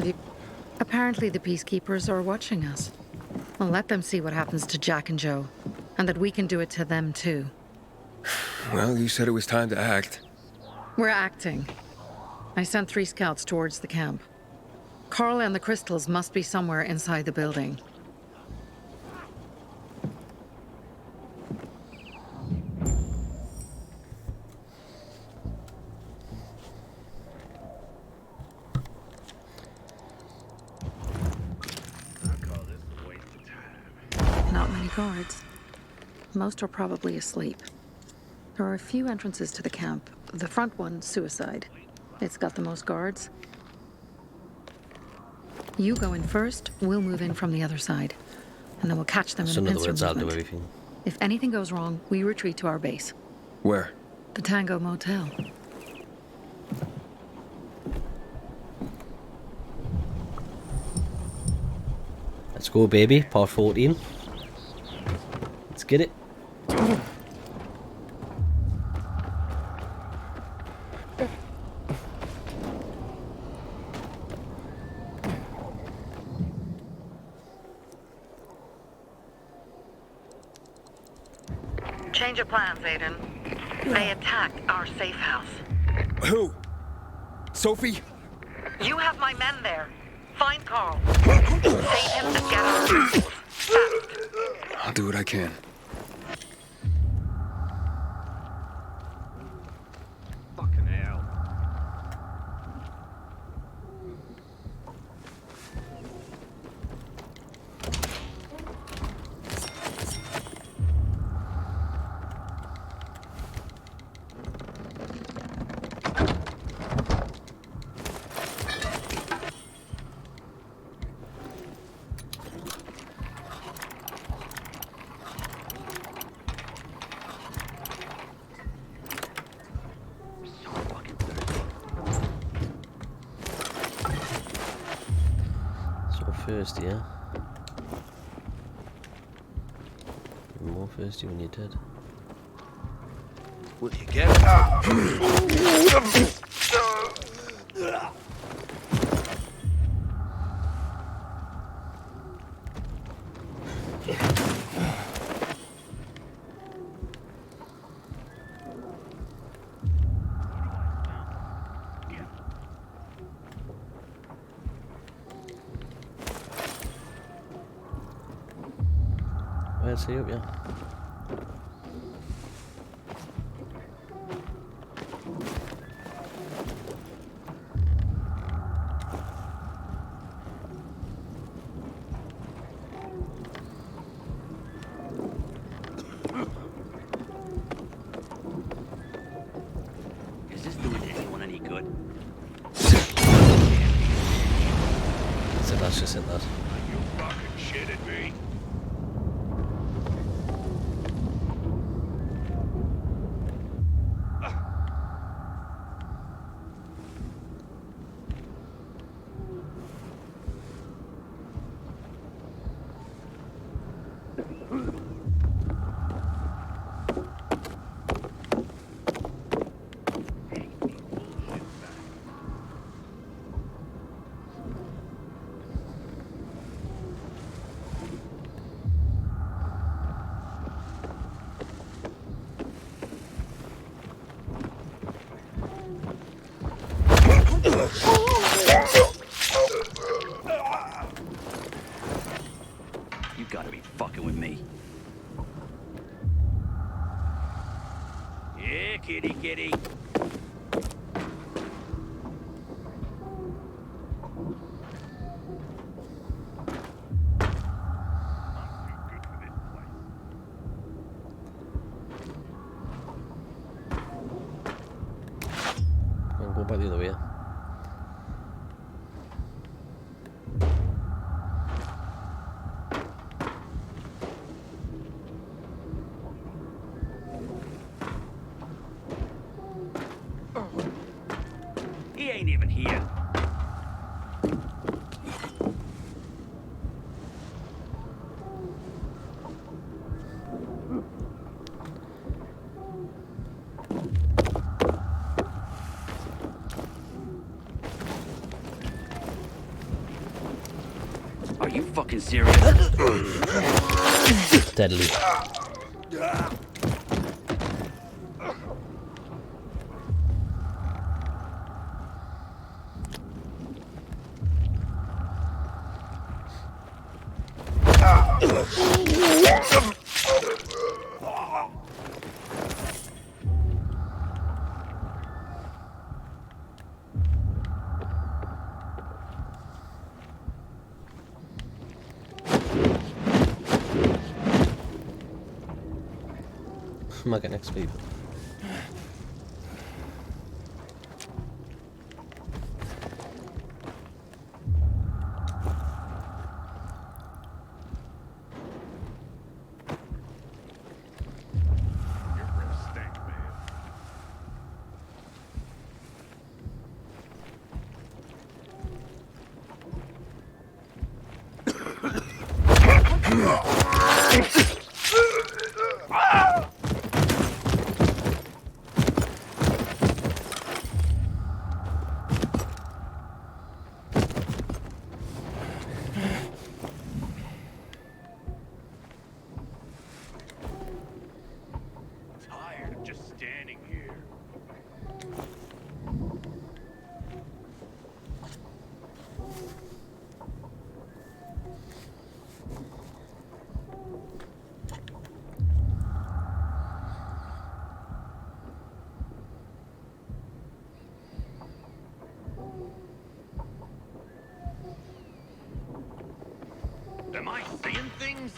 Have you... Apparently the peacekeepers are watching us. Well, let them see what happens to Jack and Joe. And that we can do it to them, too. Well, you said it was time to act. We're acting. I sent 3 scouts towards the camp. Carl and the crystals must be somewhere inside the building. Not many guards. Most are probably asleep. There are a few entrances to the camp. The front one, suicide. It's got the most guards. You go in first, we'll move in from the other side. And then we'll catch them in a pincer I'll do movement. everything. If anything goes wrong, we retreat to our base. Where? The Tango Motel. Let's go, baby. Part 14. Let's get it. Change of plans, Aiden. They attacked our safe house. Who? Sophie? You have my men there. Find Carl. Save him and get our crystals. Fast. I'll do what I can. Fucking hell. Thirsty, yeah? You're more thirsty when you're dead. Will you get Let's see up, yeah. Is this doing anyone any good? So that's just it, that. You fucking shitting me? you fucking serious? Deadly. Am I getting XP? Your breath stink, man. Tired of just standing here. Am I seeing things?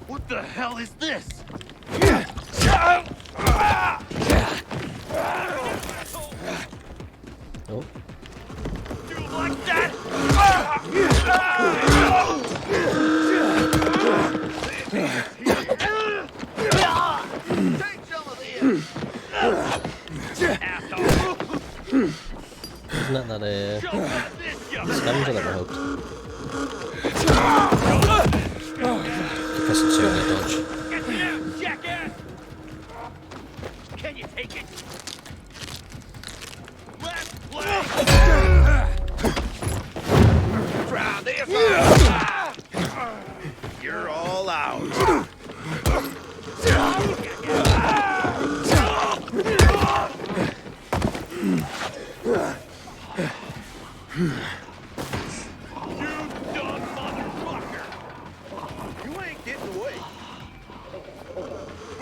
What the hell is this? Oh. You like that? Take some of this. Asshole. Isn't that Show us this, you scavenger that we hooked? Pressing circle dodge. Get down, jackass! Can you take it? Left leg! Try this! You're all out. You dumb motherfucker! You ain't getting away.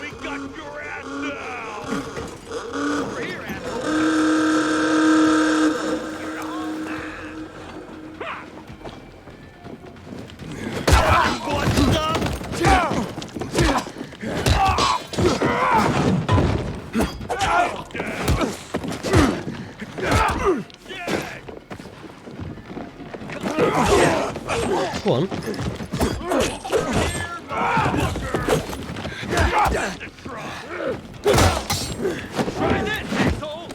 We got your ass now! Over here, asshole! You're all mine! Ha! You want Go on. Try this, asshole!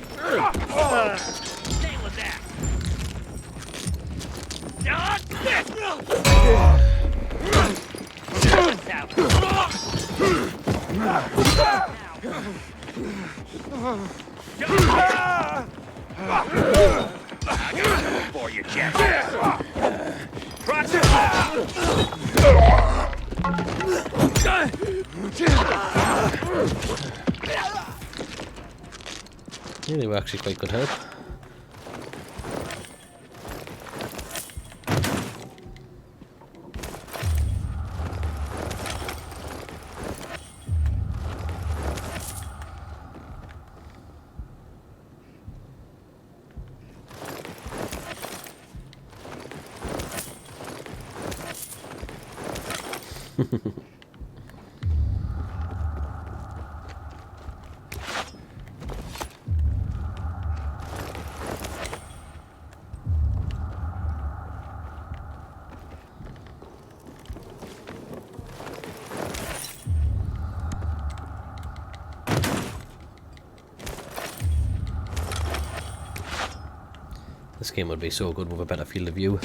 Stay with that! I got something for you, jackass! Yeah, they were actually quite good help. This game would be so good with a better field of view.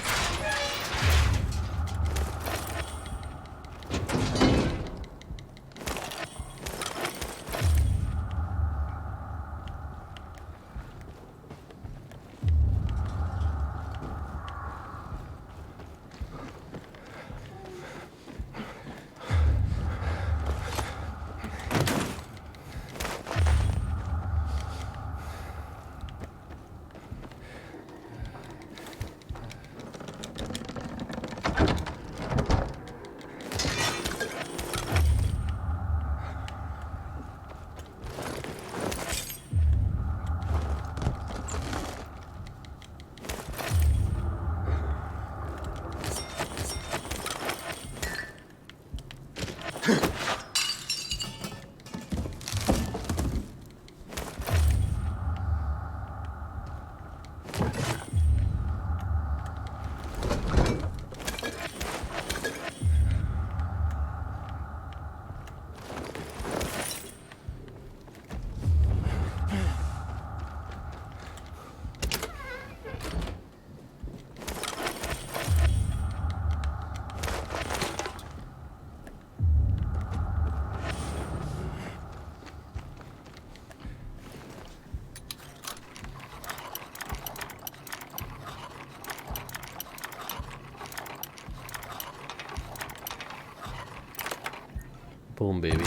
Boom, baby.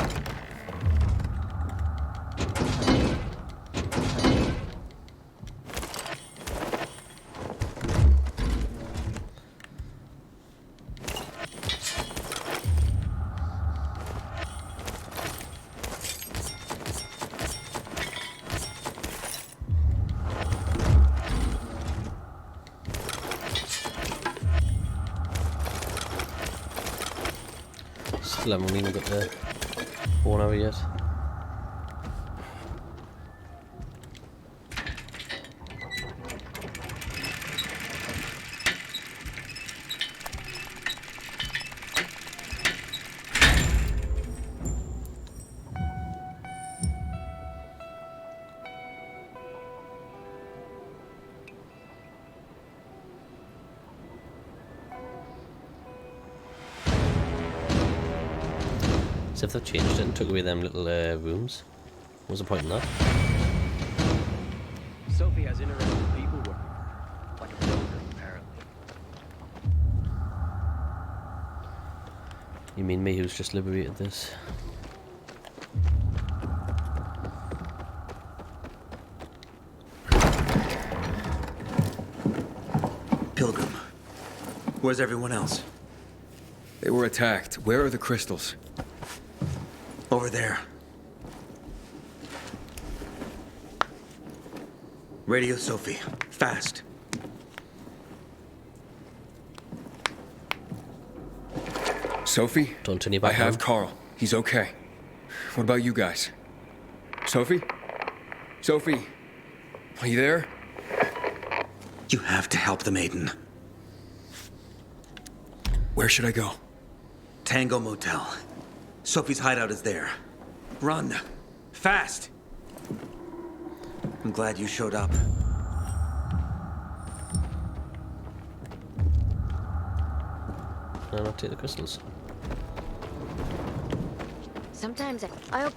Still haven't even got the one over yet. So if they've changed it and took away them little rooms, what's the point in that? Sophie has interesting people working for her, like a broker, apparently. You mean me who's just liberated this? Pilgrim, where's everyone else? They were attacked. Where are the crystals? Over there. Radio Sophie, fast. Sophie? Don't turn your I back have on. Carl. He's okay. What about you guys? Sophie? Sophie? Are you there? You have to help them, Aiden. Where should I go? Tango Motel. Sophie's hideout is there. Run. Fast! I'm glad you showed up. Can I not take the crystals? Sometimes I'll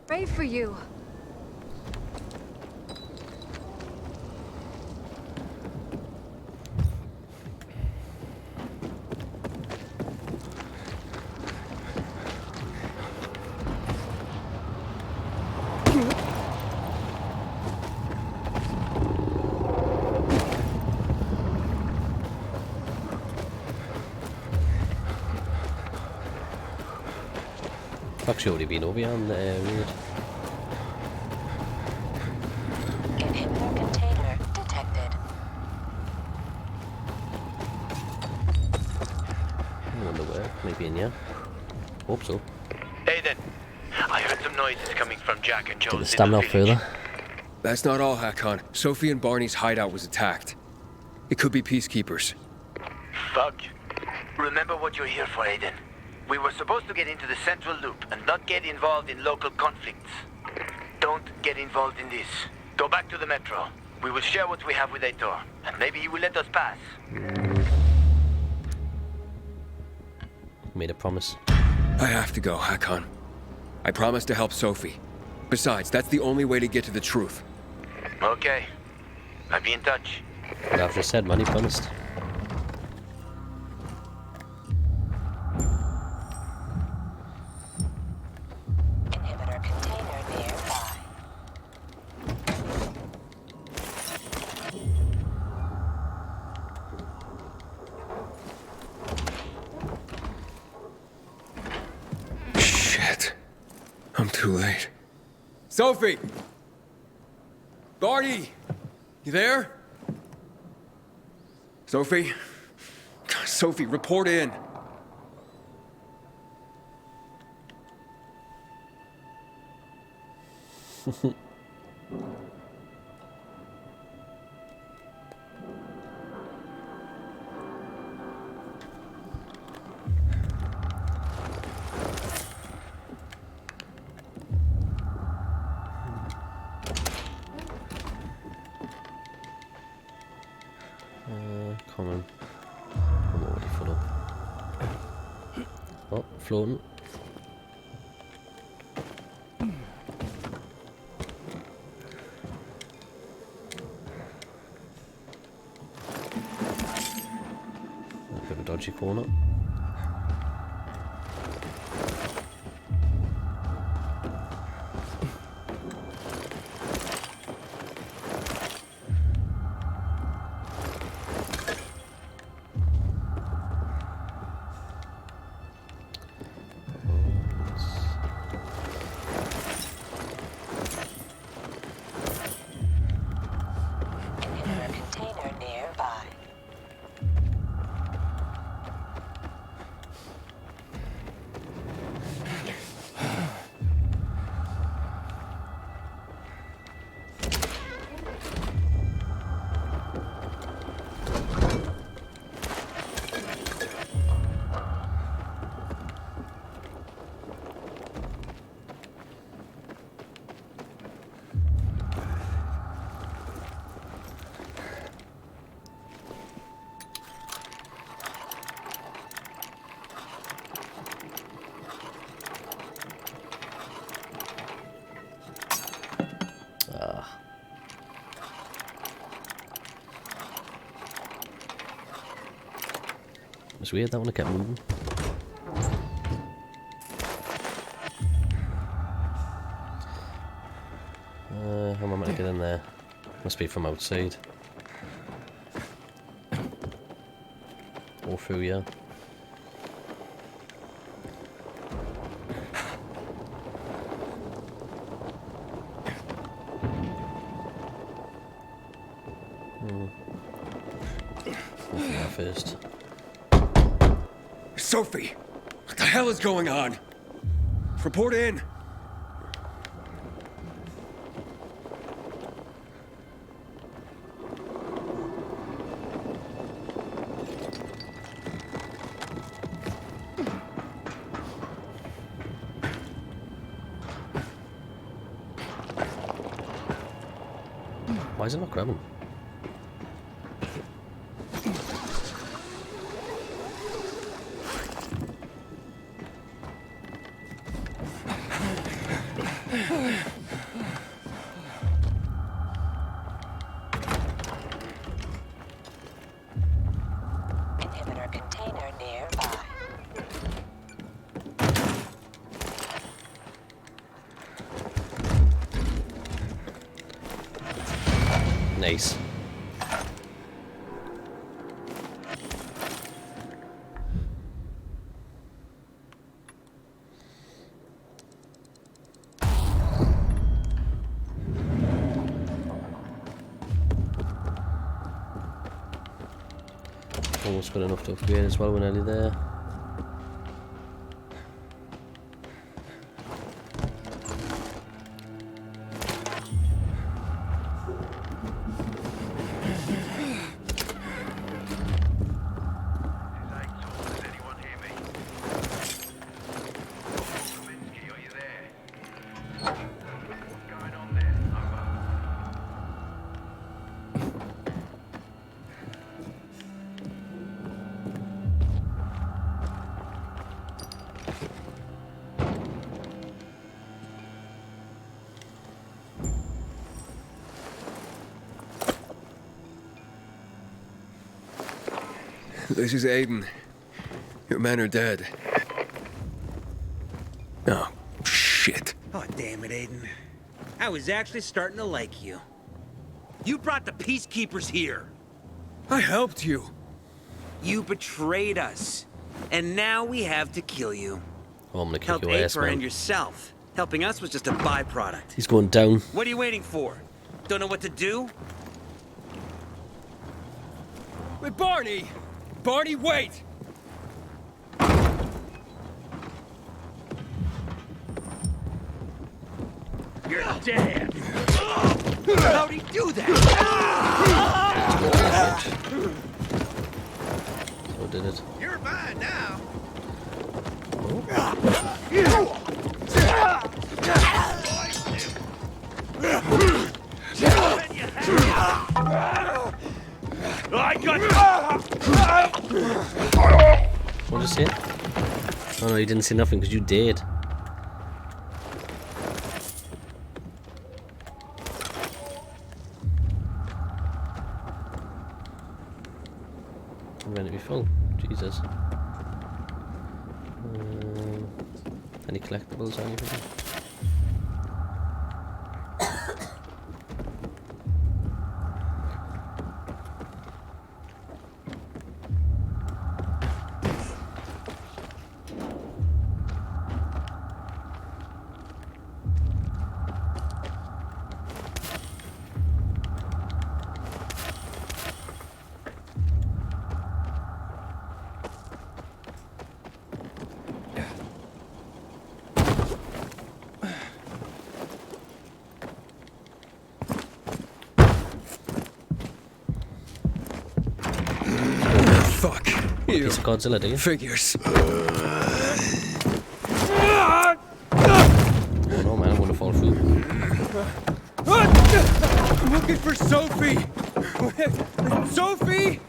pray for you. I've actually already been over here on the raid. Inhibitor container detected. I wonder where. Maybe in here. Hope so. Aidan, I heard some noises coming from Jack and Get Joe's the stamina up little village. further. That's not all, Hakon. Sophie and Barney's hideout was attacked. It could be peacekeepers. Fuck. Remember what you're here for, Aidan. We were supposed to get into the central loop and not get involved in local conflicts. Don't get involved in this. Go back to the metro. We will share what we have with Aitor, and maybe he will let us pass. Made a promise. I have to go, Hakon. I promised to help Sophie. Besides, that's the only way to get to the truth. Okay. I'll be in touch. But I've just said, man, he promised. Inhibitor container nearby. Shit. I'm too late. Sophie! Barney! You there? Sophie? Sophie, report in. Come on. I'm already full up. Oh, floating. dodgy corner. Inhibitor container nearby. It's weird that one kept moving. How am I meant to get in there? Must be from outside. Or through, yeah. Open that first. Sophie! What the hell is going on? Report in! Why is it not grabbing? Inhibitor container nearby. Nice. Almost got enough to upgrade as well, we're nearly there. This is Aiden. Your men are dead. Oh, shit. Oh, damn it, Aiden. I was actually starting to like you. You brought the peacekeepers here. I helped you. You betrayed us. And now we have to kill you. Oh, I'm gonna kick Help your ass, Aper and man. yourself. Helping us was just a byproduct. He's going down. What are you waiting for? Don't know what to do? Wait, Barney! Barney, wait! You're dead. How'd he do that? Oh, did it? You're mine now. I got What did you say? Oh no, you didn't see nothing because you did. I'm ready to be full. Jesus. any collectibles or anything? Fuck. You. Piece of Godzilla, do you? Figures. Oh no, man, I'm gonna fall through. I'm looking for Sophie! Sophie!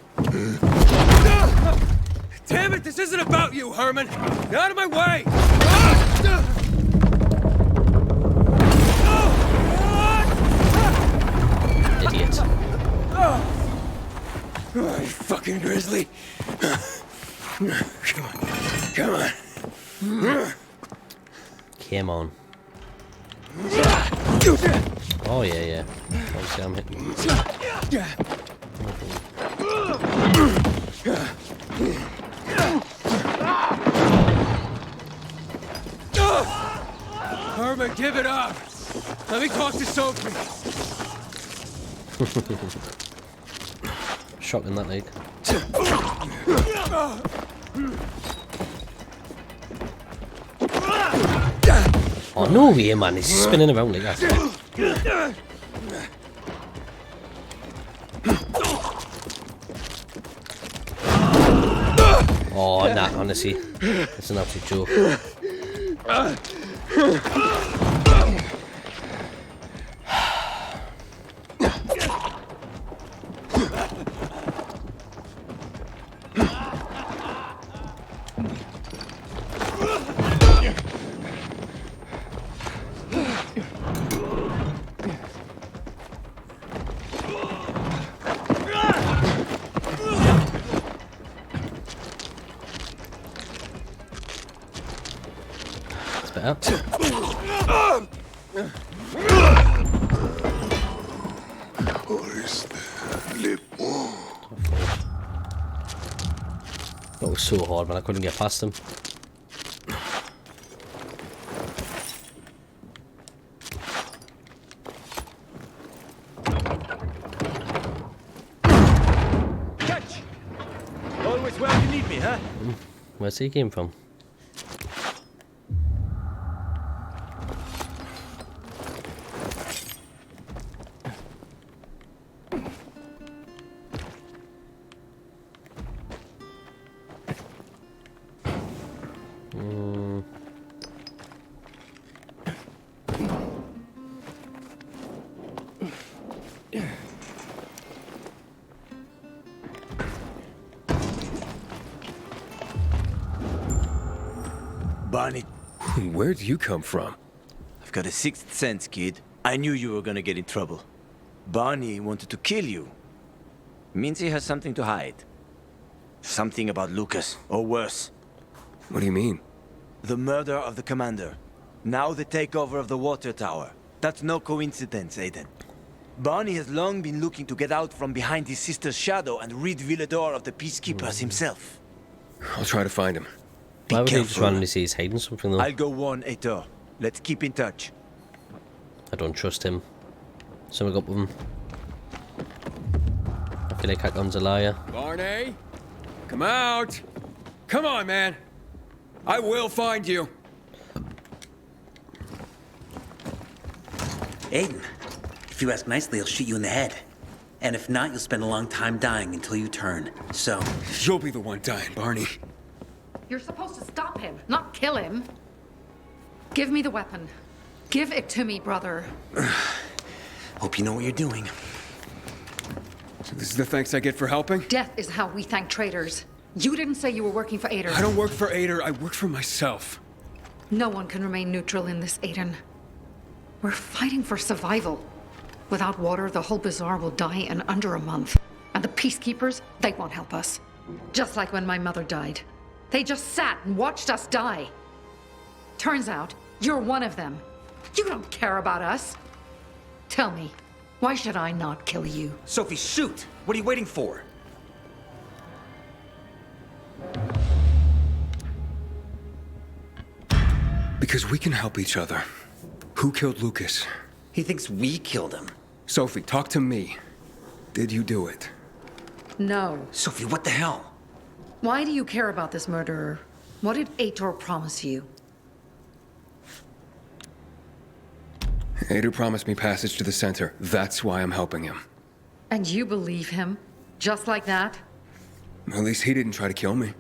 Damn it, this isn't about you, Herman! Get out of my way! Idiot. Oh, you fucking grizzly! Come on, come on. Come on. Oh yeah, yeah. Obviously I'm hitting. Herman, give it up! Let me talk to Sophie! Shot in that leg. Oh no way, man, he's spinning around like that. Oh nah, honestly, it's an absolute joke. That was so hard, man. I couldn't get past him. Catch! Always where you need me, huh? Where's he came from? Barney, Where'd you come from? I've got a sixth sense, kid. I knew you were gonna get in trouble. Barney wanted to kill you. Means he has something to hide. Something about Lucas, or worse. What do you mean? The murder of the commander. Now the takeover of the water tower. That's no coincidence, Aiden. Barney has long been looking to get out from behind his sister's shadow and rid Villador of the peacekeepers himself. I'll try to find him. Be Why would he just careful. randomly say he's hiding something though? I'll go warn Aitor. Let's keep in touch. I don't trust him. Something up with him. I feel like Hakon's a liar. Barney? Come out! Come on, man! I will find you! Aiden, if you ask nicely, I'll shoot you in the head. And if not, you'll spend a long time dying until you turn. So... You'll be the one dying, Barney. You're supposed to stop him, not kill him. Give me the weapon. Give it to me, brother. Hope you know what you're doing. So this is the thanks I get for helping? Death is how we thank traitors. You didn't say you were working for Aidan. I don't work for Aidan, I work for myself. No one can remain neutral in this, Aidan. We're fighting for survival. Without water, the whole bazaar will die in under a month. And the peacekeepers, they won't help us. Just like when my mother died. They just sat and watched us die. turns out you're one of them. You don't care about us. Tell me, why should I not kill you? Sophie, shoot! What are you waiting for? Because we can help each other. Who killed Lucas? He thinks we killed him. Sophie, talk to me. Did you do it? No. Sophie, what the hell? Why do you care about this murderer? What did Aitor promise you? Aidan promised me passage to the center. That's why I'm helping him. And you believe him? Just like that? At least he didn't try to kill me.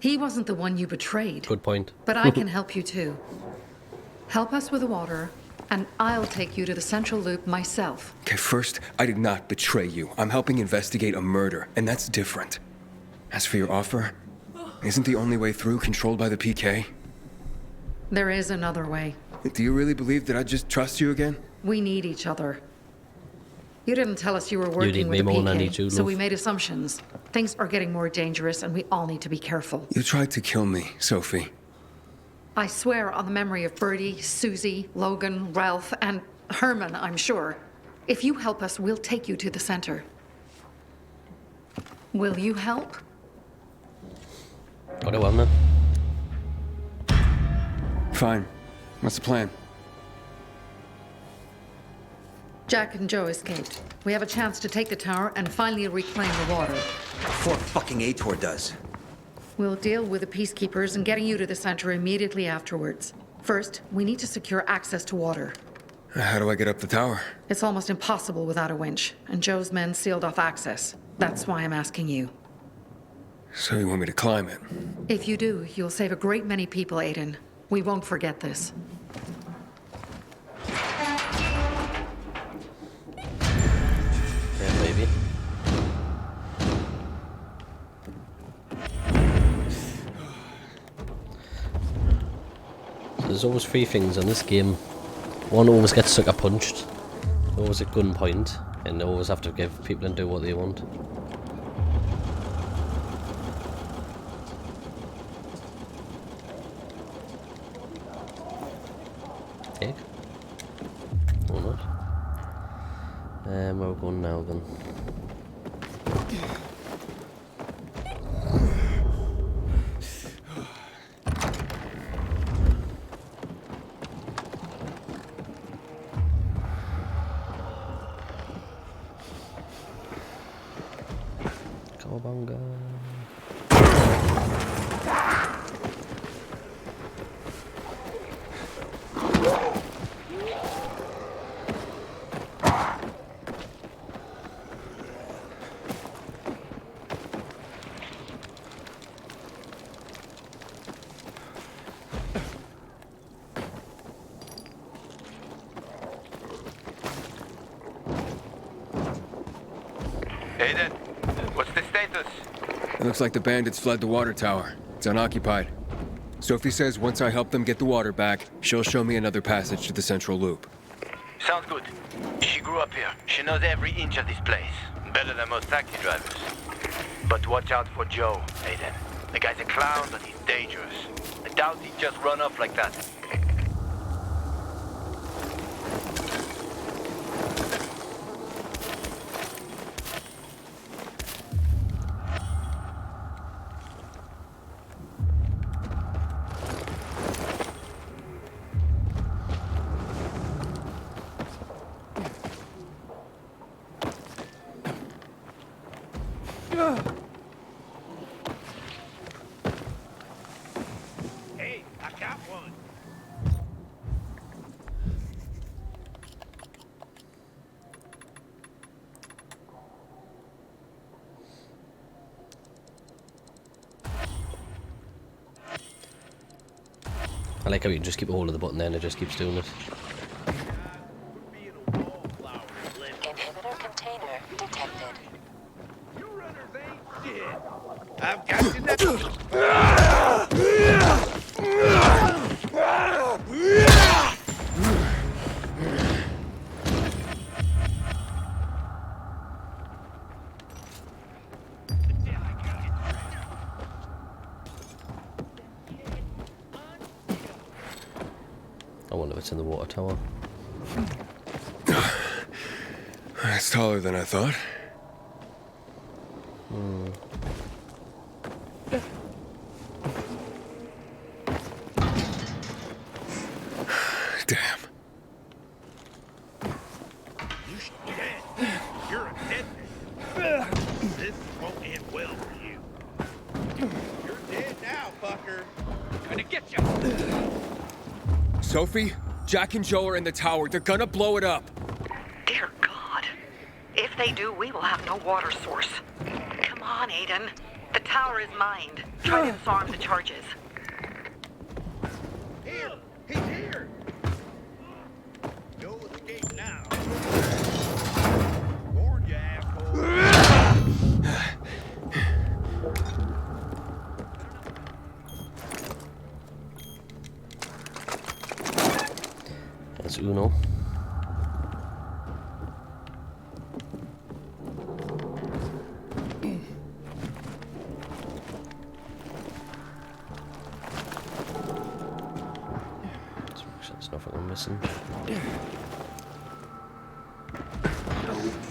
He wasn't the one you betrayed. Good point. But I can help you too. Help us with the water, and I'll take you to the central loop myself. Okay, first, I did not betray you. I'm helping investigate a murder, and that's different. As for your offer, isn't the only way through controlled by the PK? There is another way. Do you really believe that I'd just trust you again? We need each other. You didn't tell us you were need working with me the more than I need PK, you, so love. we made assumptions. Things are getting more dangerous, and we all need to be careful. You tried to kill me, Sophie. I swear on the memory of Birdie, Susie, Logan, Ralph, and Herman, I'm sure. If you help us, we'll take you to the center. Will you help? Got it, well, then. Fine. What's the plan? Jack and Joe escaped. We have a chance to take the tower and finally reclaim the water. Before fucking Aitor does. We'll deal with the peacekeepers and getting you to the center immediately afterwards. First, we need to secure access to water. How do I get up the tower? It's almost impossible without a winch, and Joe's men sealed off access. That's why I'm asking you. So you want me to climb it? If you do, you'll save a great many people, Aiden. We won't forget this. Yeah, baby. There's always three things in this game. One always gets sucker punched, always at gunpoint, and they always have to give people and do what they want. Take. Or not. Where we're going now then. Cowabunga. Aiden, what's the status? It looks like the bandits fled the water tower. It's unoccupied. Sophie says once I help them get the water back, she'll show me another passage to the central loop. Sounds good. She grew up here. She knows every inch of this place. Better than most taxi drivers. But watch out for Joe, Aiden. The guy's a clown, but he's dangerous. I doubt he'd just run off like that. Hey, I got one. I like how you can just keep a hold of the button there and it just keeps doing it. Inhibitor container detected. You runners ain't shit. I've got you now. it's in the water tower. It's taller than I thought. Damn. You should be dead. You're a dead man. This won't end well for you. You're dead now, fucker. Gonna get you. Sophie, Jack and Joe are in the tower. They're gonna blow it up. Dear God. If they do, we will have no water source. Come on, Aiden. The tower is mined. Try to disarm the charges. Here! He's here! Go with the gate now. Warn you, asshole. That's Uno. There's nothing I'm missing.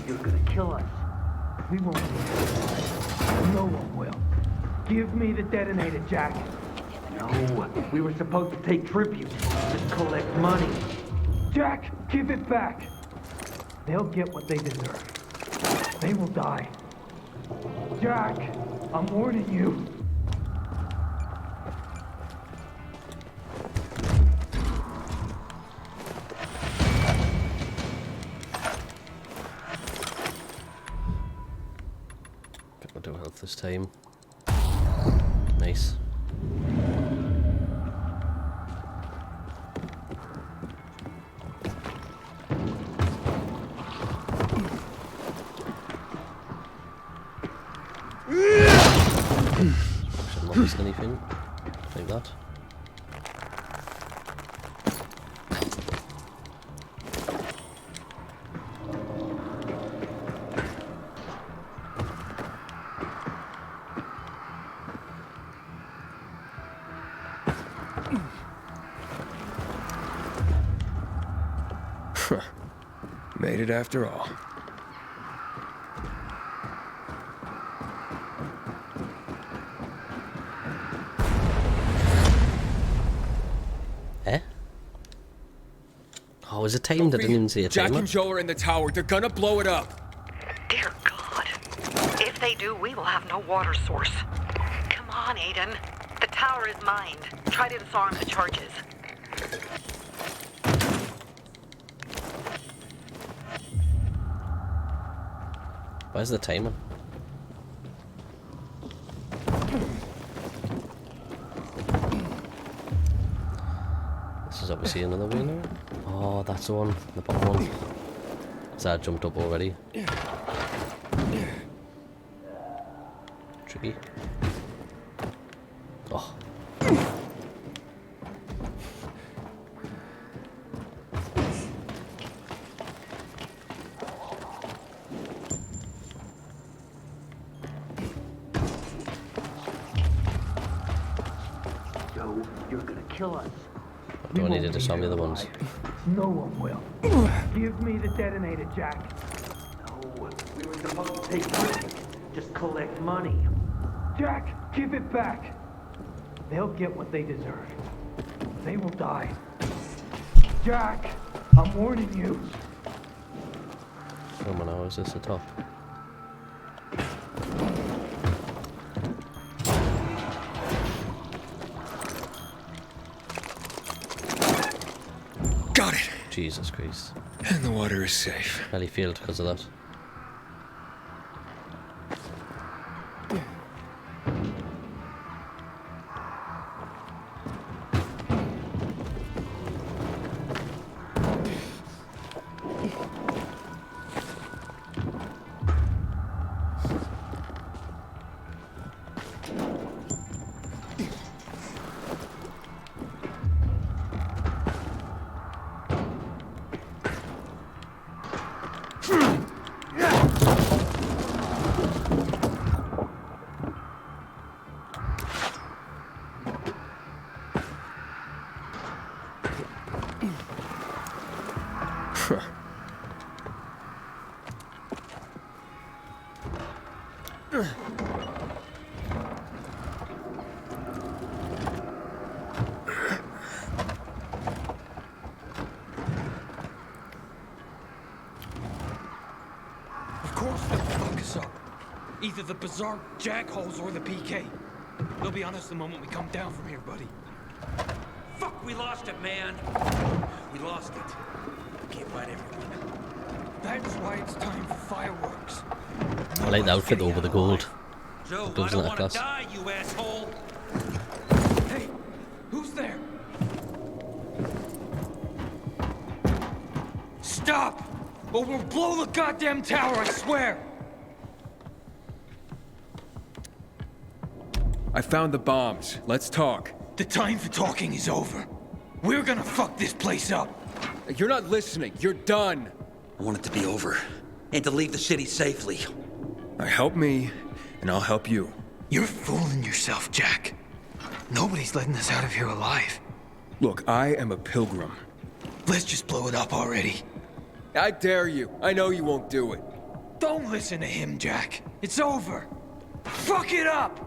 You're gonna kill us. We won't be alive. No one will. Give me the detonator, Jack. No, we were supposed to take tribute. Just collect money. Jack, give it back. They'll get what they deserve. They will die. Jack, I'm warning you. Got no health this time. Nice. I'm not missing anything like that. Made it after all. Eh? Oh, is it timed? I didn't even see a Jack timer. and Joe are in the tower. They're gonna blow it up. Dear God. If they do, we will have no water source. Come on, Aiden. The tower is mined. Try to disarm the charges. Where's the timer? This is obviously another way now. Oh, that's the one, the bottom one. So I jumped up already. Tricky. Oh. Joe, you're gonna kill us. Do I need to disarm the other ones? No one will. Give me the detonator, Jack. No, we were supposed to take tribute. Just collect money. Jack, give it back. They'll get what they deserve. They will die. Jack, I'm warning you. Oh, now is this the top? Got it. Jesus Christ. And the water is safe. Nearly failed because of that. Of course they'll fuck us up. Either the bizarre jackholes or the PK. They'll be on us the moment we come down from here, buddy. Fuck, we lost it, man. We lost it. We can't fight everyone. That's why it's time for fireworks. I like the outfit over the gold. Joe, It goes I in don't that want class. to die, you asshole. Hey, who's there? Stop! Or we'll blow the goddamn tower, I swear! I found the bombs. Let's talk. The time for talking is over. We're gonna fuck this place up. You're not listening. You're done. I want it to be over. And to leave the city safely. Now help me, and I'll help you. You're fooling yourself, Jack. Nobody's letting us out of here alive. Look, I am a pilgrim. Let's just blow it up already. I dare you. I know you won't do it. Don't listen to him, Jack. It's over. Fuck it up!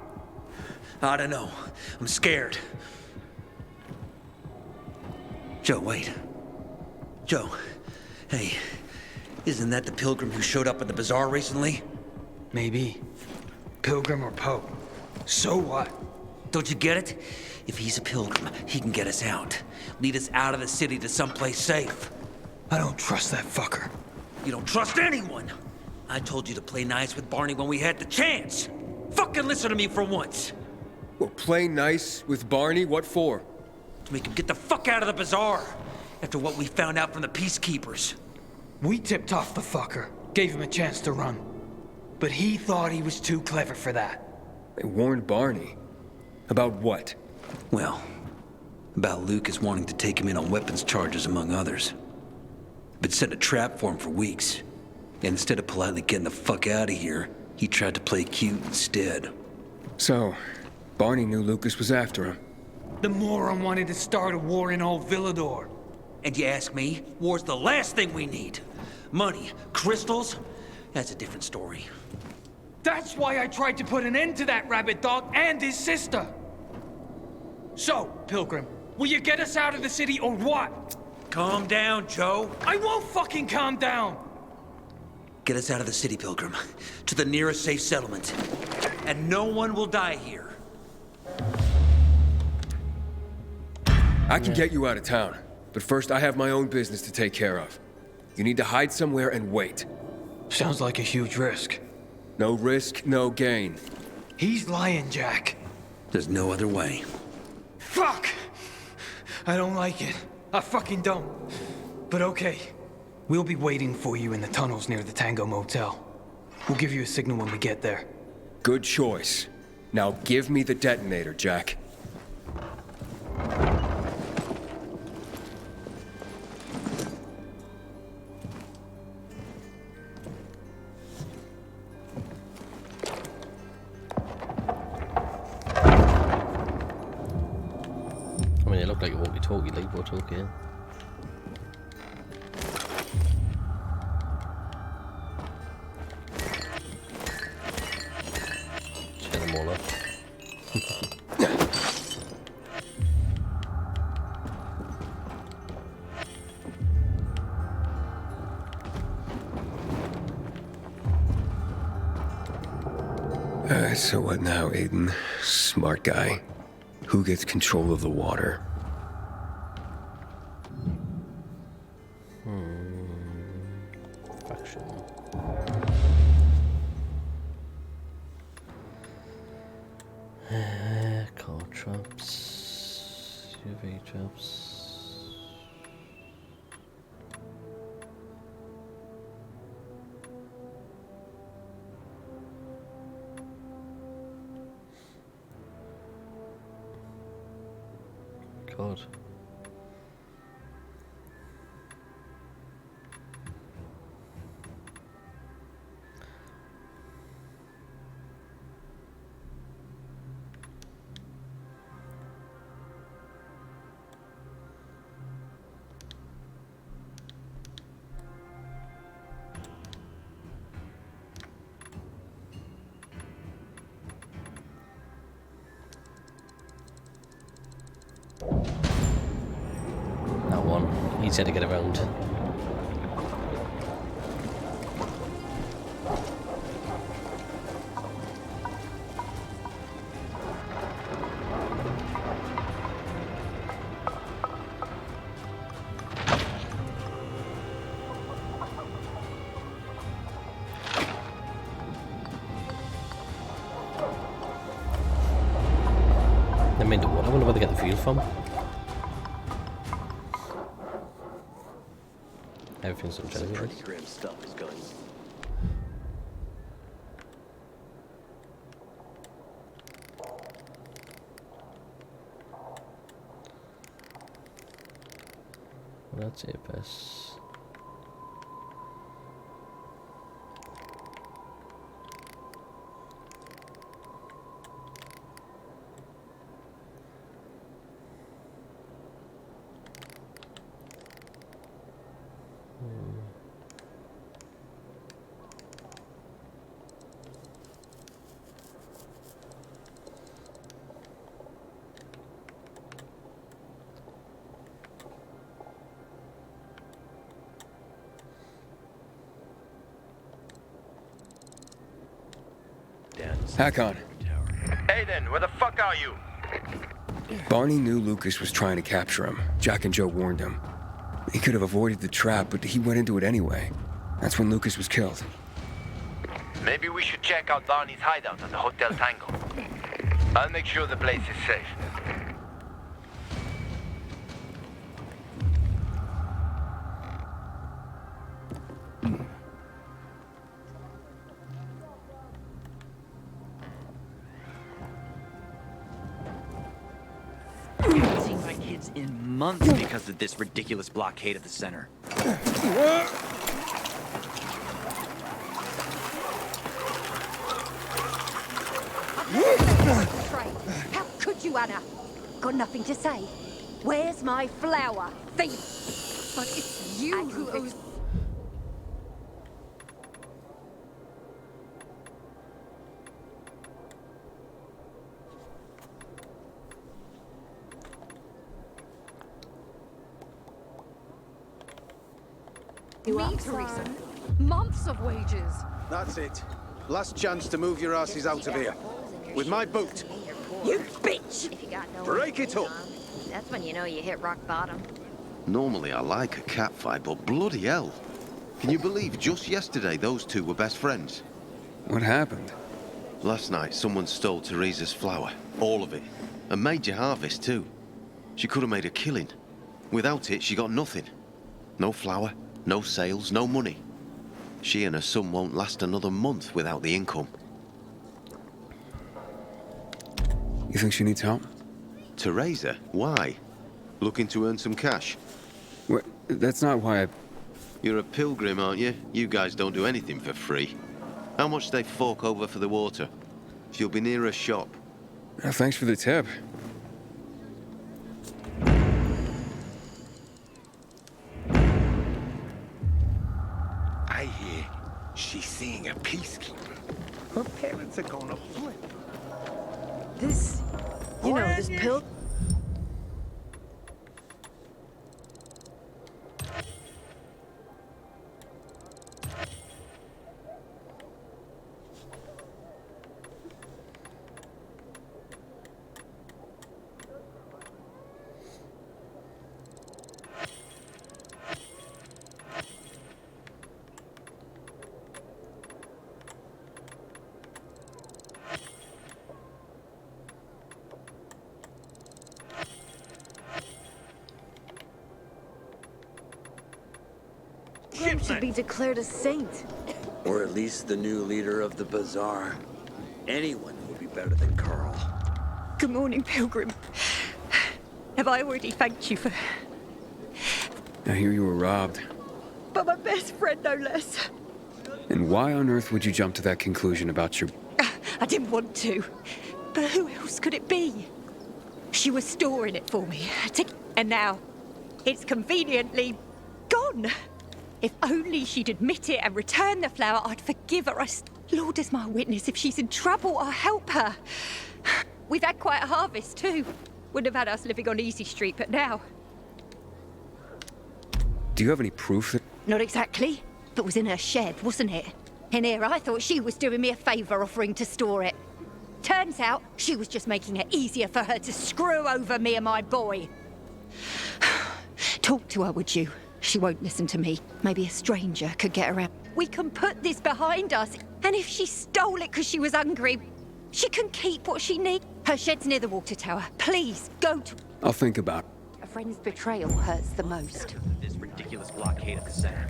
I don't know. I'm scared. Joe, wait. Joe, hey, isn't that the pilgrim who showed up at the bazaar recently? Maybe. Pilgrim or Pope. So what? Don't you get it? If he's a pilgrim, he can get us out. Lead us out of the city to someplace safe. I don't trust that fucker. You don't trust anyone. I told you to play nice with Barney when we had the chance. Fucking listen to me for once. Well, play nice with Barney? What for? To make him get the fuck out of the bazaar. After what we found out from the peacekeepers. We tipped off the fucker. Gave him a chance to run. But he thought he was too clever for that. They warned Barney. About what? Well, about Lucas wanting to take him in on weapons charges, among others. Been set a trap for him for weeks. And instead of politely getting the fuck out of here, he tried to play cute instead. So, Barney knew Lucas was after him. The moron wanted to start a war in old Villador. And you ask me, war's the last thing we need. Money, crystals, that's a different story. That's why I tried to put an end to that rabbit dog and his sister. So, Pilgrim, will you get us out of the city or what? Calm down, Joe. I won't fucking calm down! Get us out of the city, Pilgrim. To the nearest safe settlement. And no one will die here. I can get you out of town, but first I have my own business to take care of. You need to hide somewhere and wait. Sounds like a huge risk. No risk, no gain. He's lying, Jack. There's no other way. Fuck! I don't like it. I fucking don't. But okay. We'll be waiting for you in the tunnels near the Tango Motel. We'll give you a signal when we get there. Good choice. Now give me the detonator, Jack. I mean, it looked like a walkie-talkie, like, but okay. Just get them all up. So what now, Aiden? Smart guy. Who gets control of the water? Faction. Car traps. UV traps. God. easier to get around. I mean, I wonder where they get the fuel from. Everything's ungenerated. Pretty grim stuff is going. Well, that's it, best. Hakon. Aiden, where the fuck are you? Barney knew Lucas was trying to capture him. Jack and Joe warned him. He could have avoided the trap, but he went into it anyway. That's when Lucas was killed. Maybe we should check out Barney's hideout at the Hotel Tango. I'll make sure the place is safe. In months because of this ridiculous blockade of the center. How could you, Anna? Got nothing to say? Where's my flower? Thief! But it's you who owes... Me, Teresa. Months of wages. That's it. Last chance to move your asses out of here. With my boot. You bitch! If you got no Break it up. That's when you know you hit rock bottom. Normally I like a cat fight, but bloody hell. Can you believe just yesterday those two were best friends? What happened? Last night someone stole Teresa's flour. All of it. A major harvest too. She could have made a killing. Without it, she got nothing. No flour, no sales, no money. She and her son won't last another month without the income. You think she needs help? Teresa? Why? Looking to earn some cash? What? That's not why I... You're a pilgrim, aren't you? You guys don't do anything for free. How much they fork over for the water? She'll be near a shop. Thanks for the tip. I hear she's seeing a peacekeeper. Her parents are gonna flip. This... You know, this pill... should be declared a saint. Or at least the new leader of the bazaar. Anyone would be better than Carl. Good morning, Pilgrim. Have I already thanked you for... I hear you were robbed. But my best friend, no less. And why on earth would you jump to that conclusion about your... I didn't want to. But who else could it be? She was storing it for me. And now, it's conveniently gone. If only she'd admit it and return the flower, I'd forgive her. Lord is my witness. If she's in trouble, I'll help her. We've had quite a harvest, too. Wouldn't have had us living on Easy Street, but now... Do you have any proof that... Not exactly, but was in her shed, wasn't it? In here, I thought she was doing me a favour offering to store it. Turns out, she was just making it easier for her to screw over me and my boy. Talk to her, would you? She won't listen to me. Maybe a stranger could get her out. We can put this behind us, and if she stole it because she was hungry, she can keep what she needs. Her shed's near the water tower. Please, go to... I'll think about it. A friend's betrayal hurts the most. This ridiculous blockade of the center.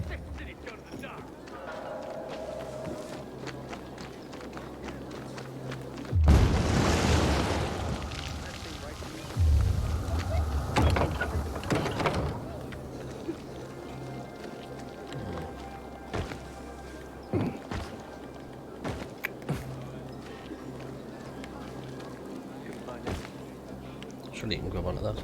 Surely you can grab onto that.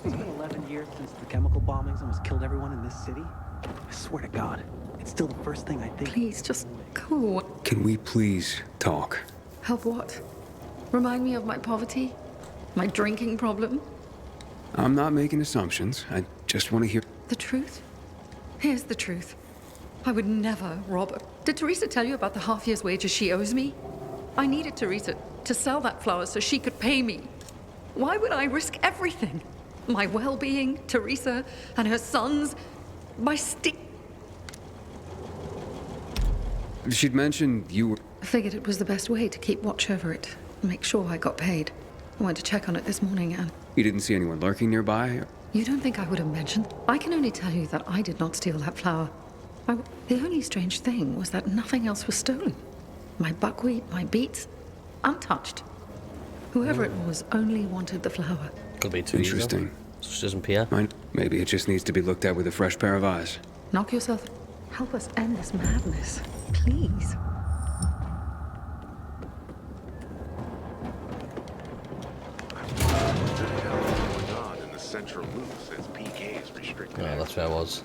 It's been 11 years since the chemical bombings almost killed everyone in this city. I swear to God, it's still the first thing I think. Please, just go. Can we please talk? Help what? Remind me of my poverty? My drinking problem? I'm not making assumptions. I just want to hear... The truth? Here's the truth. I would never rob her. Did Teresa tell you about the half year's wages she owes me? I needed Teresa to sell that flower so she could pay me. Why would I risk everything? My well-being, Teresa, and her sons, my She'd mentioned you were... I figured it was the best way to keep watch over it, make sure I got paid. I went to check on it this morning and... You didn't see anyone lurking nearby? You don't think I would have mentioned? I can only tell you that I did not steal that flower. The only strange thing was that nothing else was stolen. My buckwheat, my beets, untouched. Whoever it was only wanted the flower. Could be too interesting. She doesn't appear. Maybe it just needs to be looked at with a fresh pair of eyes. Knock yourself. Help us end this madness, please. In the central loop since PK is restricted. Oh, that's where I was.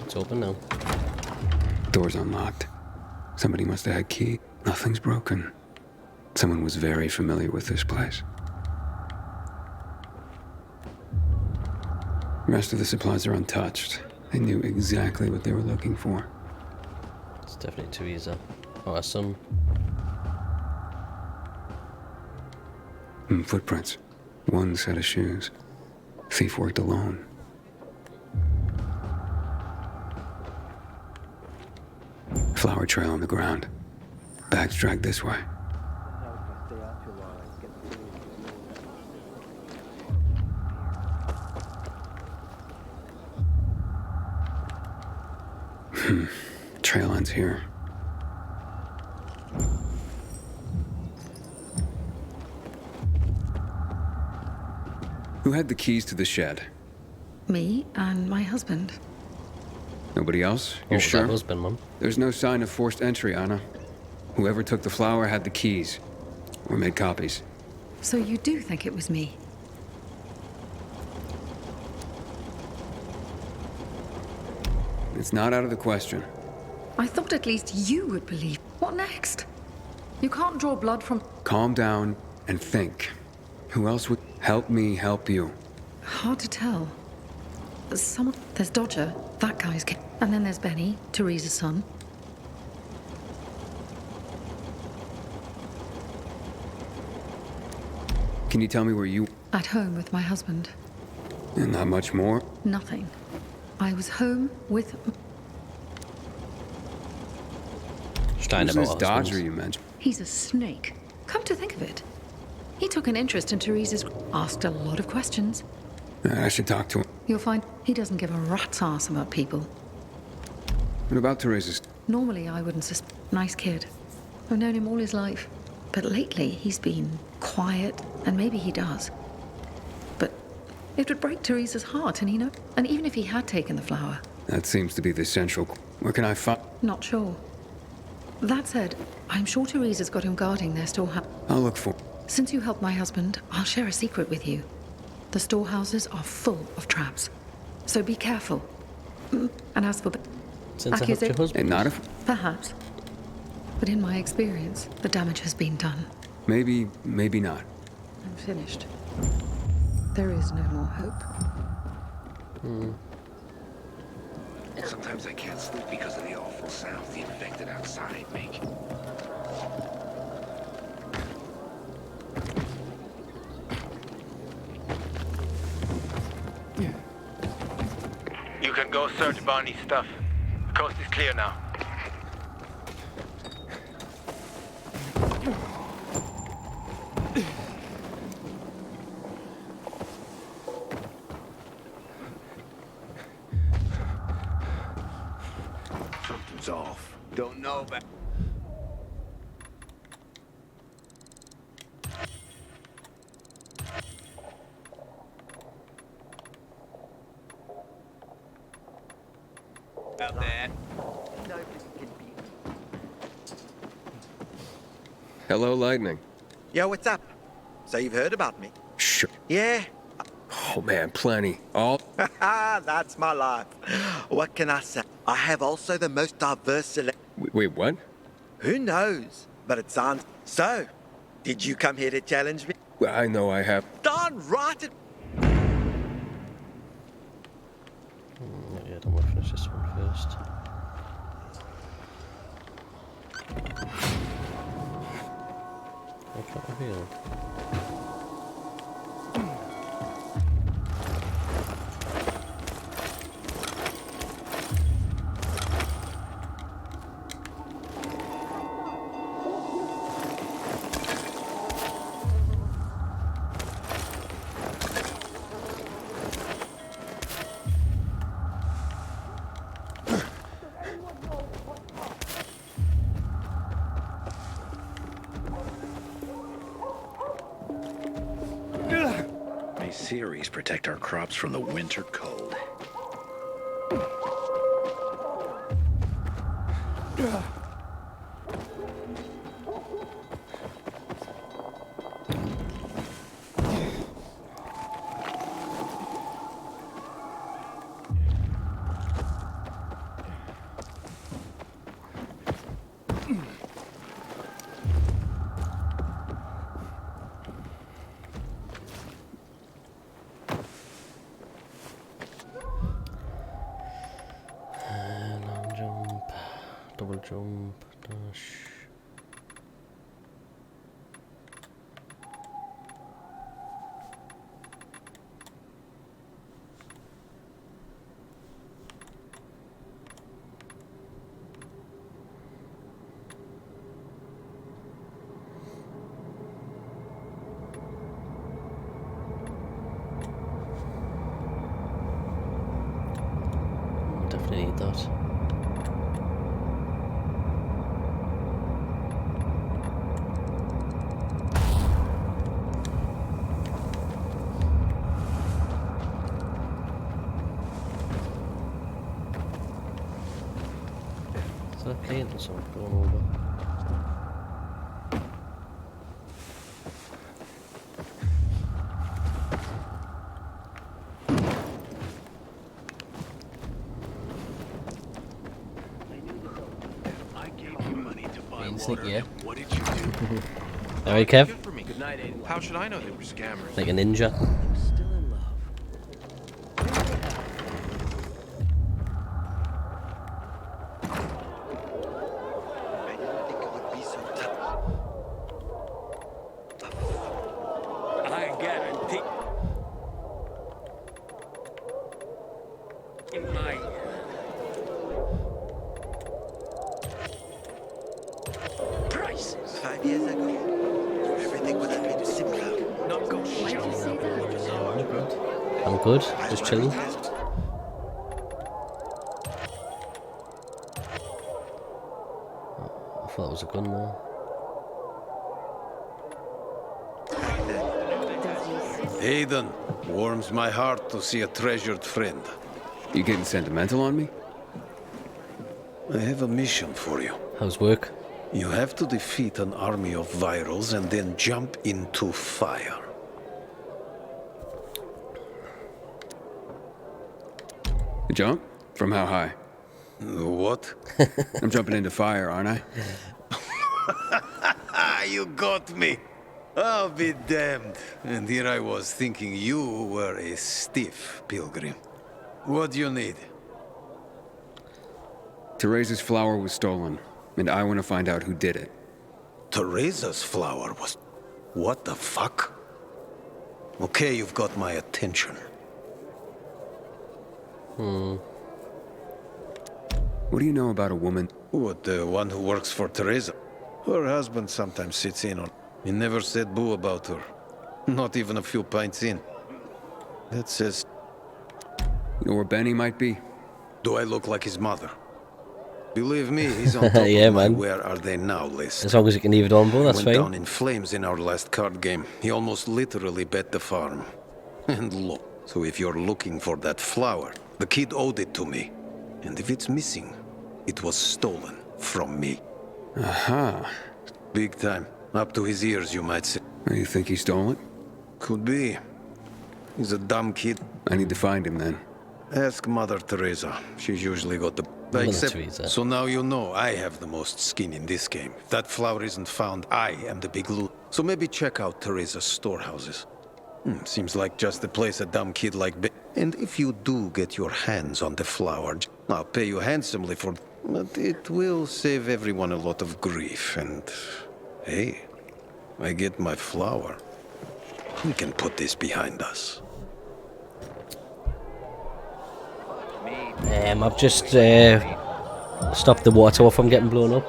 It's open now. Door's unlocked. Somebody must have had key. Nothing's broken. Someone was very familiar with this place. The rest of the supplies are untouched. They knew exactly what they were looking for. It's definitely too easy. Oh, there's some. Footprints. One set of shoes. Thief worked alone. Flower trail on the ground. Bags dragged this way. Trail ends here. Who had the keys to the shed? Me and my husband. Nobody else? You're sure? That husband, Mum. There's no sign of forced entry, Anna. Whoever took the flower had the keys. Or made copies. So you do think it was me? It's not out of the question. I thought at least you would believe. What next? You can't draw blood from... Calm down and think. Who else would help me help you? Hard to tell. There's Dodger, that guy's kid. And then there's Benny, Teresa's son. Can you tell me where you... At home with my husband. And not much more? Nothing. I was home with... Who's this Dodger you mentioned? He's a snake. Come to think of it. He took an interest in Teresa's... Asked a lot of questions. I should talk to him. You'll find he doesn't give a rat's ass about people. What about Teresa's? Normally I wouldn't suspect... Nice kid. I've known him all his life. But lately, he's been quiet, and maybe he does. But it would break Teresa's heart, and he knows. And even if he had taken the flower... That seems to be the central... Where can I find... Not sure. That said, I'm sure Teresa's got him guarding their storehouse. I'll look for... Since you helped my husband, I'll share a secret with you. The storehouses are full of traps. So be careful. And as for... Since I helped your husband? And not if... Perhaps. But in my experience, the damage has been done. Maybe not. I'm finished. There is no more hope. Sometimes I can't sleep because of the awful sounds the infected outside make. You can go search Barney's stuff. The coast is clear now. Something's off. Don't know, but... About that. Hello, Lightning. Yo, what's up? So you've heard about me? Sure. Yeah. Oh, man, plenty. All... That's my life. What can I say? I have also the most diverse selection. Wait, what? Who knows? But it sounds... So, did you come here to challenge me? Well, I know I have... Darn right it... Yeah, I don't want to finish this one first. I can't reveal. Series protect our crops from the winter cold. Double jump, dash. Definitely need that. Okay, that's all going over. I gave you money to buy Sneak, yeah. What did you do? Alright, Kev. Good for me. Good night, Aiden. How should I know they were scammers? Like a ninja. I guarantee. In my prices. 5 years ago, everything would have been simpler. Not go shit. I'm good, just chilling. was a gun there. Aidan, warms my heart to see a treasured friend. You getting sentimental on me? I have a mission for you. How's work? You have to defeat an army of virals and then jump into fire. A jump? From how high? What? I'm jumping into fire, aren't I? You got me. I'll be damned. And here I was thinking you were a stiff pilgrim. What do you need? Teresa's flower was stolen, and I want to find out who did it. Teresa's flower was... What the fuck? Okay, you've got my attention. What do you know about a woman? What, the one who works for Teresa? Her husband sometimes sits in on... He never said boo about her. Not even a few pints in. That says... You know where Benny might be? Do I look like his mother? Believe me, he's on top yeah, of my man. Where Are They Now list. As long as you can leave it on, bro, that's Went fine. down in flames in our last card game. He almost literally bet the farm. And look, so if you're looking for that flower, the kid owed it to me. And if it's missing, it was stolen from me. Aha. Big time. Up to his ears, you might say. You think he stole it? Could be. He's a dumb kid. I need to find him then. Ask Mother Teresa. She's usually got the... Teresa. So now you know I have the most skin in this game. If that flower isn't found, I am the big loot. So maybe check out Teresa's storehouses. Seems like just the place a dumb kid like Ben. And if you do get your hands on the flower, I'll pay you handsomely for... But it will save everyone a lot of grief, and... Hey, I get my flower. We can put this behind us. I've just stopped the water tower from getting blown up.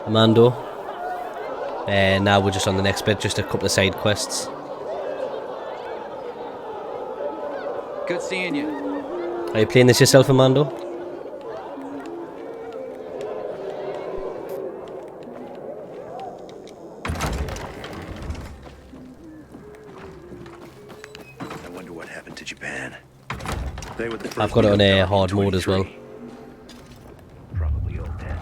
Mando. Now we're just on the next bit, just a couple of side quests. Good seeing you. Are you playing this yourself, Amando? I wonder what happened to Japan. They were the first I've got it on to hard mode as well. Probably all dead.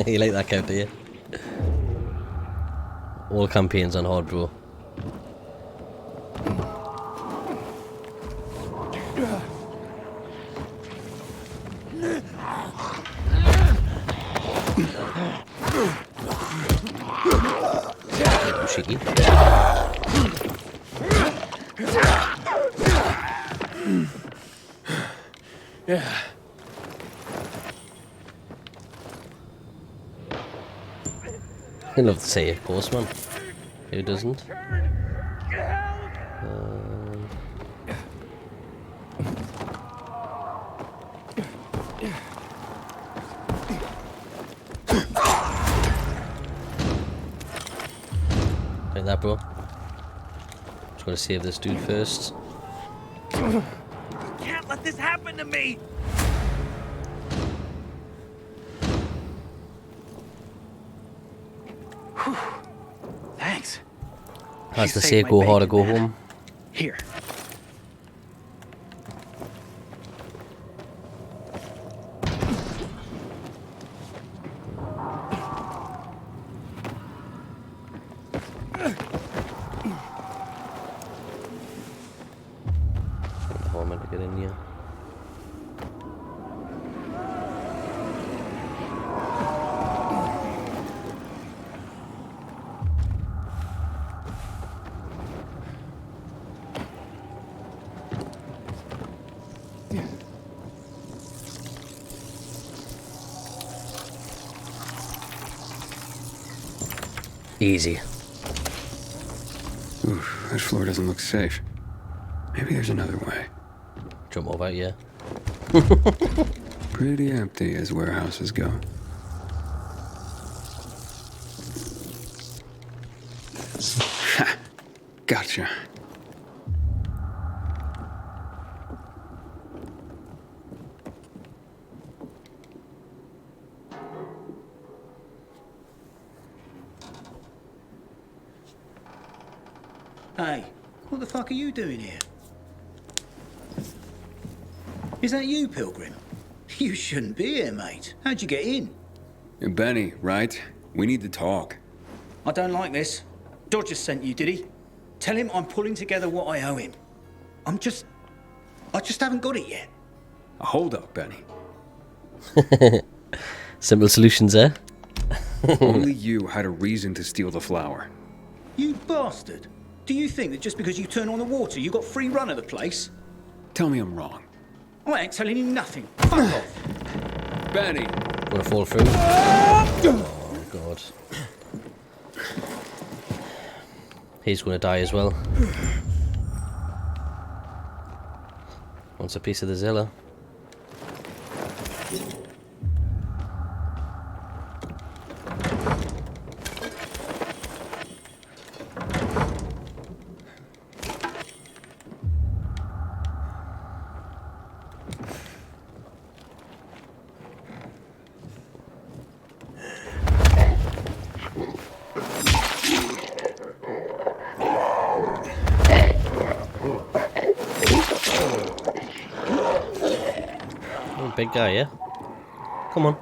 You like that count, do you? All campaigns on hard, bro. Shaky. Yeah. I love to say, of course, man. Who doesn't? Like that, bro. Just gotta save this dude first. Can't let this happen to me! Thanks. As You they say, saved my go hard or go bacon, man. home. Here. How am I to get in here? Easy. Oof, this floor doesn't look safe. Maybe there's another way. Jump over, yeah. Pretty empty as warehouses go. Ha! Gotcha. Hey, what the fuck are you doing here? Is that you, Pilgrim? You shouldn't be here, mate. How'd you get in? Benny, right? We need to talk. I don't like this. Dodger sent you, did he? Tell him I'm pulling together what I owe him. I just haven't got it yet. Hold up, Benny. Simple solutions, eh? Only you had a reason to steal the flower. You bastard. Do you think that just because you turn on the water, you got free run of the place? Tell me I'm wrong. I ain't telling you nothing. Fuck off. Benny! Gonna fall through. Oh, God. He's gonna die as well. Wants a piece of the Zilla. Big guy, yeah? Come on.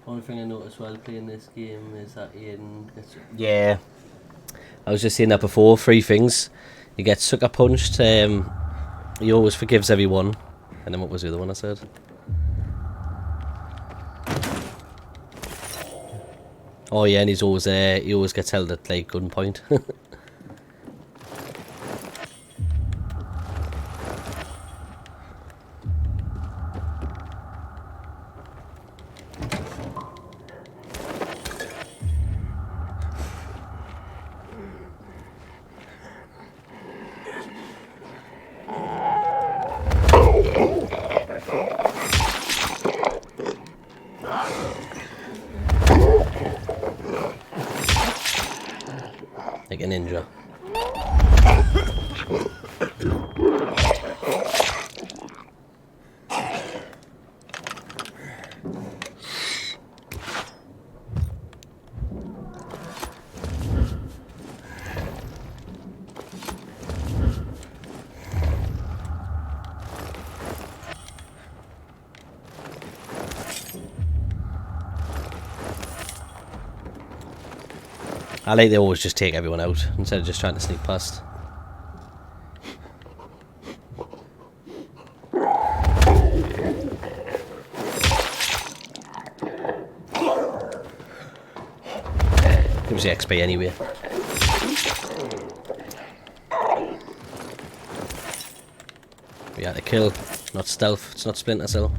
One thing I noticed while playing this game is that Aidan gets... Yeah. I was just saying that before. 3 things. You get sucker punched. He always forgives everyone. And then what was the other one I said? Oh yeah, and he's always he always gets held at like gunpoint. Like a ninja. I like they always just take everyone out instead of just trying to sneak past. Gives the XP anyway. We had to kill, not stealth, it's not Splinter Cell.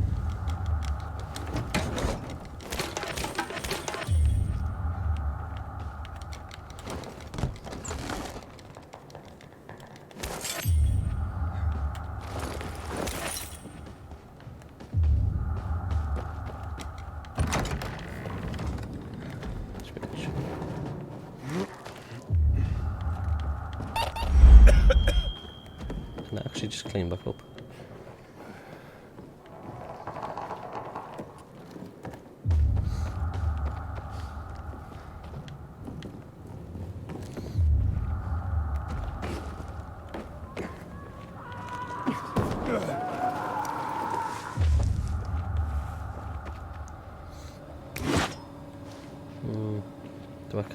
Can I actually just clean back up?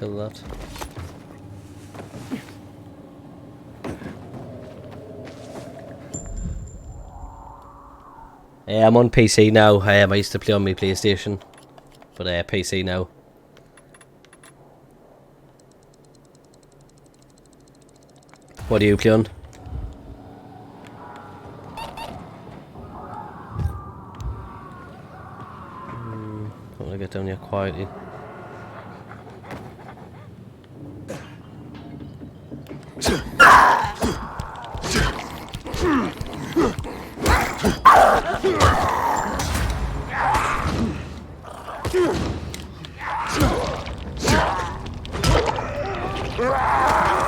kill that. I'm on PC now. I used to play on my PlayStation, but PC now. What do you play on? I want to get down here quietly.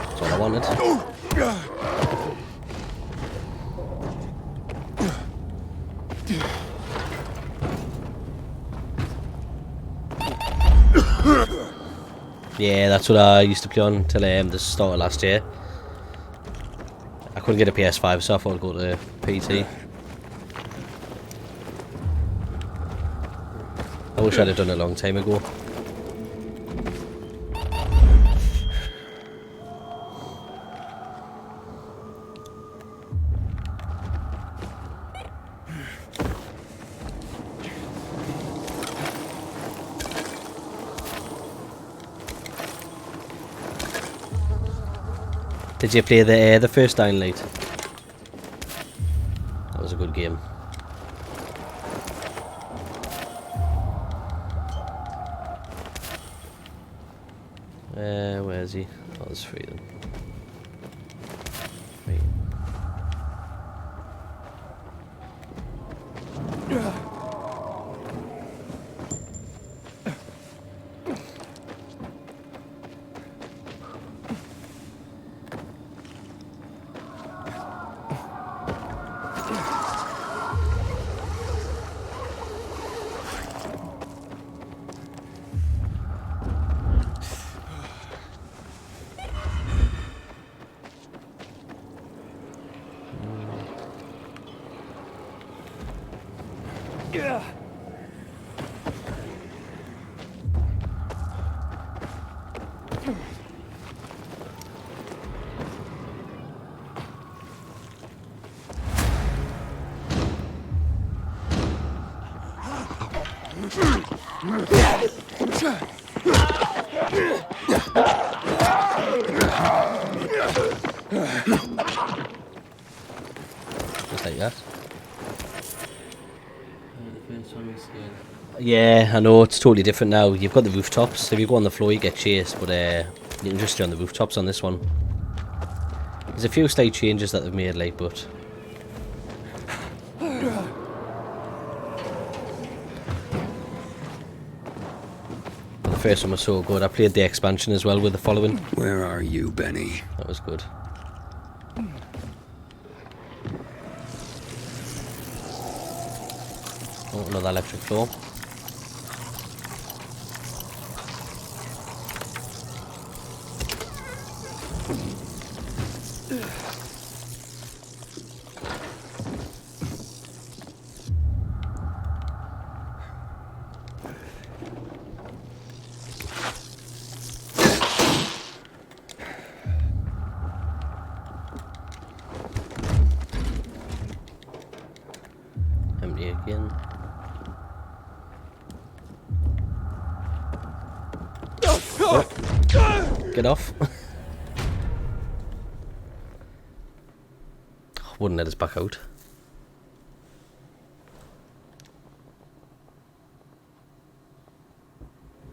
That's what I wanted. Yeah, that's what I used to play on until the start of last year. I couldn't get a PS5, so I thought I'd go to PT. I wish I'd have done it a long time ago. Did you play the first Dying Light? That was a good game. Where is he? Oh, there's three of them. Right. Just like that. Yeah, I know, it's totally different now. You've got the rooftops. If you go on the floor, you get chased, but you can just stay on the rooftops on this one. There's a few slight changes that they've made, like, but... The first one was so good. I played the expansion as well with the following. Where are you, Benny? That was good. Oh, another electric floor. Empty again. Oh, get off. Wouldn't let us back out.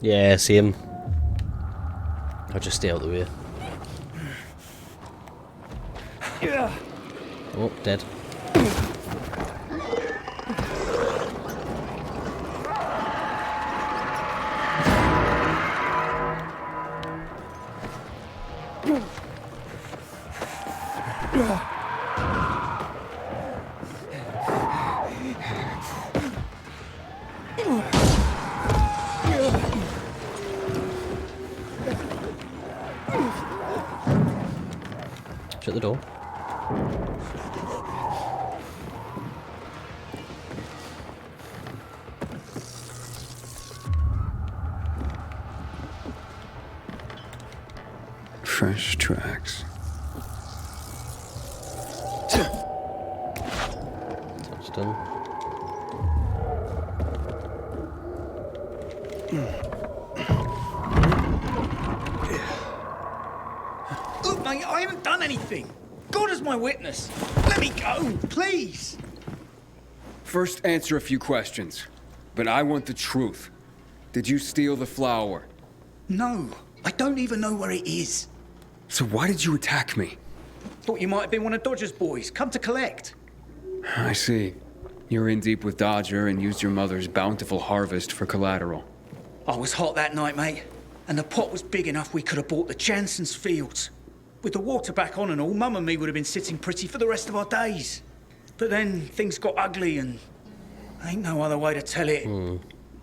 Yeah, same. I'll just stay out of the way. Oh, dead. Shut the door. Fresh tracks. That's done. Look, mate, I haven't done anything. God is my witness. Let me go, please. First, answer a few questions. But I want the truth. Did you steal the flower? No, I don't even know where it is. So why did you attack me? Thought you might have been one of Dodger's boys, come to collect. I see. You're in deep with Dodger and used your mother's bountiful harvest for collateral. I was hot that night, mate, and the pot was big enough we could have bought the Jansen's fields. With the water back on and all, Mum and me would have been sitting pretty for the rest of our days. But then things got ugly and ain't no other way to tell it.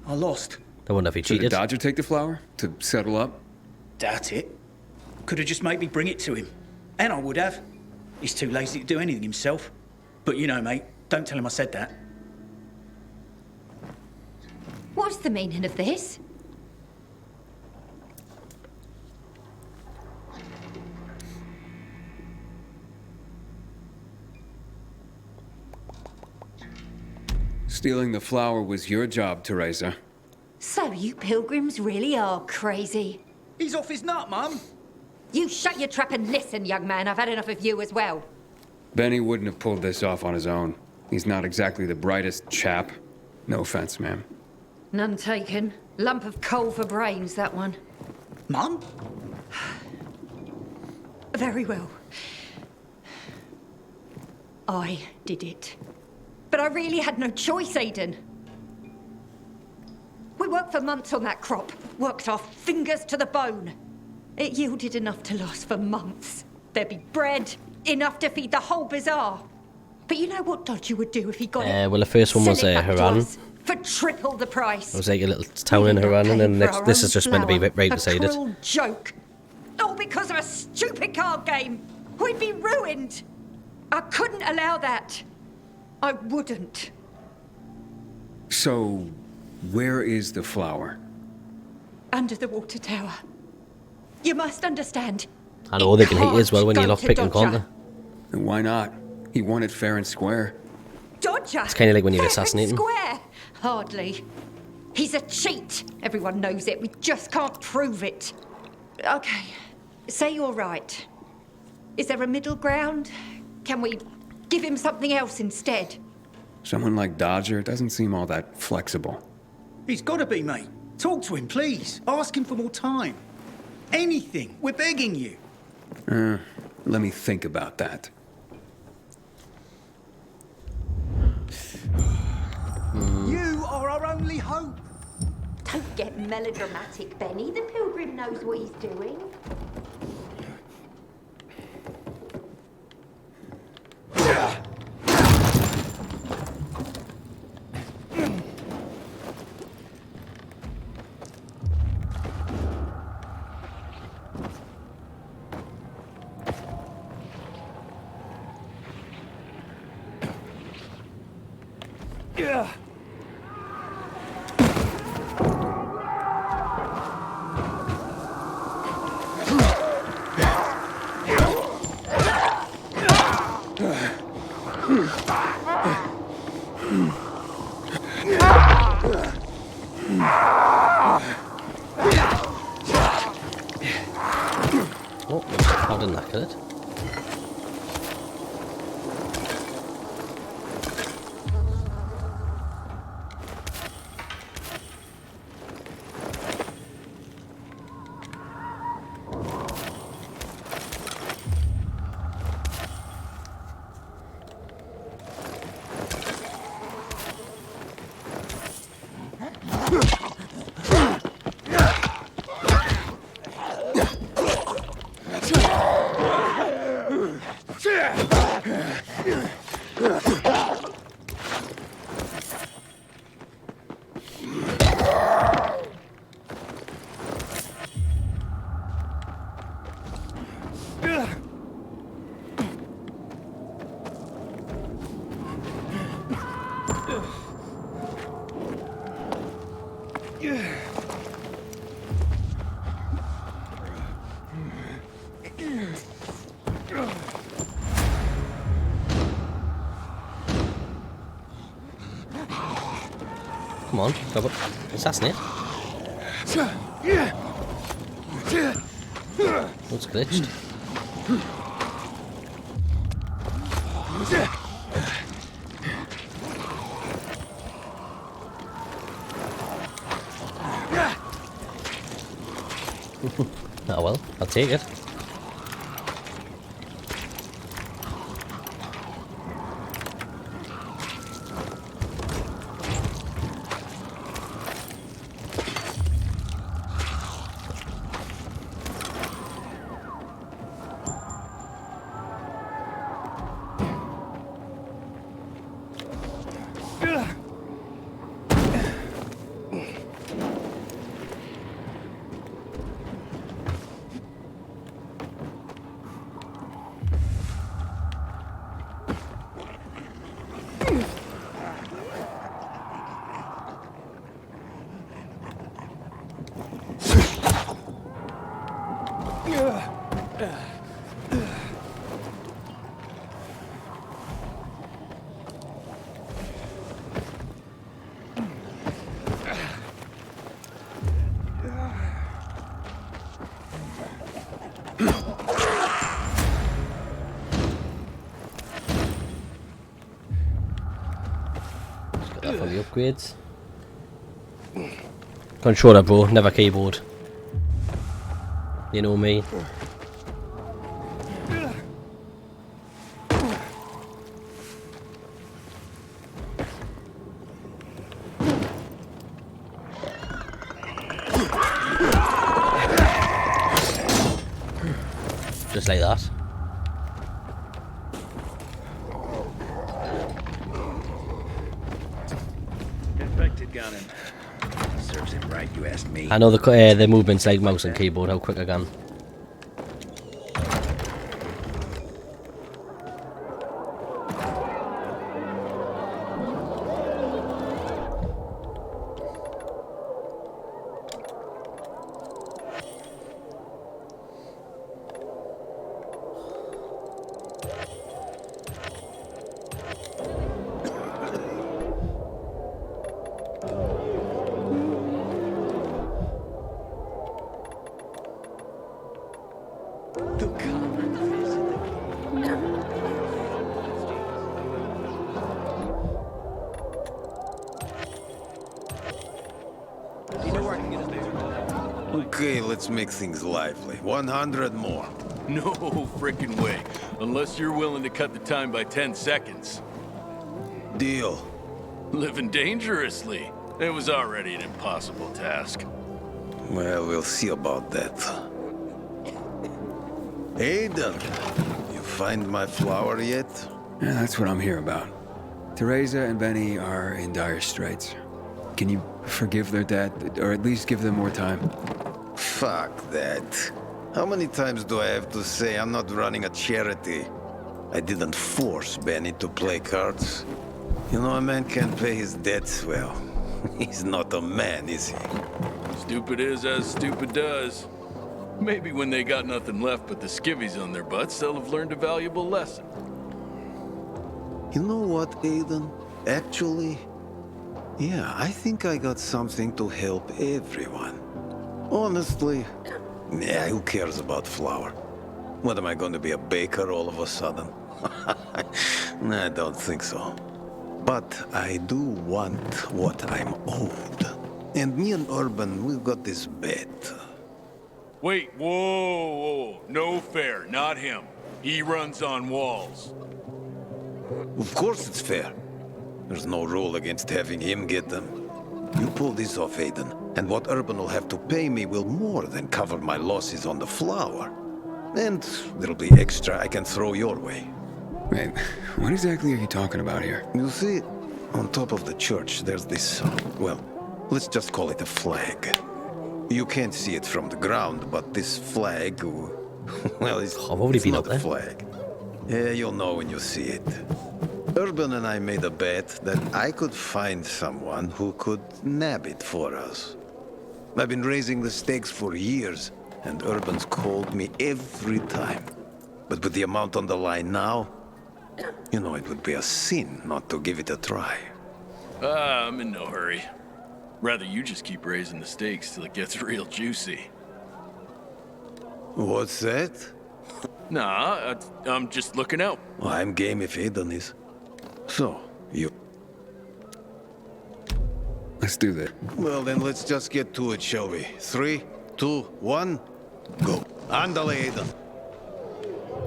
I lost. I wonder if he So did cheated. Dodger take the flower to settle up? Doubt it. Could have just made me bring it to him. And I would have. He's too lazy to do anything himself. But you know, mate, don't tell him I said that. What's the meaning of this? Stealing the flower was your job, Teresa. So you pilgrims really are crazy. He's off his nut, Mum. You shut your trap and listen, young man. I've had enough of you as well. Benny wouldn't have pulled this off on his own. He's not exactly the brightest chap. No offense, ma'am. None taken. Lump of coal for brains, that one. Mum? Very well. I did it. But I really had no choice, Aidan. We worked for months on that crop. Worked our fingers to the bone. It yielded enough to last for months. There'd be bread, enough to feed the whole bazaar. But you know what Dodger would do if he got it? Well, the first one was Sell it back to Haran. us for triple the price. It was like a little town in Haran, and then this is just meant to be right beside A it. cruel joke. All because of a stupid card game. We'd be ruined. I couldn't allow that. I wouldn't. So, where is the flower? Under the water tower. You must understand. I know they can hit you as well when you're Can't go lockpicking, to can't Dodger. they? And why not? He won it fair and square. Dodger! It's kinda like when you Fair assassinate and him. Square. Hardly. He's a cheat. Everyone knows it. We just can't prove it. Okay. Say you're right. Is there a middle ground? Can we give him something else instead? Someone like Dodger doesn't seem all that flexible. He's got to be, mate. Talk to him, please. Ask him for more time. Anything. We're begging you. Let me think about that. You are our only hope. Don't get melodramatic, Benny. The pilgrim knows what he's doing. Oh, I didn't look at it. Come on, grab it. Assassinate. What's glitched? Oh well, I'll take it. For the upgrades. Controller, bro, never keyboard. You know me. Just like that. Got him. Serves him right, you asked me. I know the movements like mouse and keyboard, how quick I can. Okay, let's make things lively. 100 more. No frickin' way. Unless you're willing to cut the time by 10 seconds. Deal. Living dangerously. It was already an impossible task. Well, we'll see about that. Aidan, you find my flower yet? Yeah, that's what I'm here about. Teresa and Benny are in dire straits. Can you forgive their dad, or at least give them more time? Fuck that. How many times do I have to say I'm not running a charity? I didn't force Benny to play cards. You know, a man can't pay his debts well. He's not a man, is he? Stupid is as stupid does. Maybe when they got nothing left but the skivvies on their butts, they'll have learned a valuable lesson. You know what, Aidan? Actually, yeah, I think I got something to help everyone. Honestly, yeah, who cares about flour? What, am I going to be a baker all of a sudden? I don't think so. But I do want what I'm owed. And me and Urban, we've got this bet. Wait, whoa. No fair, not him. He runs on walls. Of course it's fair. There's no rule against having him get them. You pull this off, Aidan, and what Urban will have to pay me will more than cover my losses on the flour. And there'll be extra I can throw your way. Wait, what exactly are you talking about here? You see, on top of the church, there's this, well, let's just call it a flag. You can't see it from the ground, but this flag, well, it's not a flag. Yeah, you'll know when you see it. Urban and I made a bet that I could find someone who could nab it for us. I've been raising the stakes for years, and Urban's called me every time. But with the amount on the line now, you know it would be a sin not to give it a try. I'm in no hurry. Rather you just keep raising the stakes till it gets real juicy. What's that? Nah, I'm just looking out. I'm game if Aidan is. So, you... Let's do that. Well, then let's just get to it, shall we? 3, 2, 1, go. Andale, Aidan.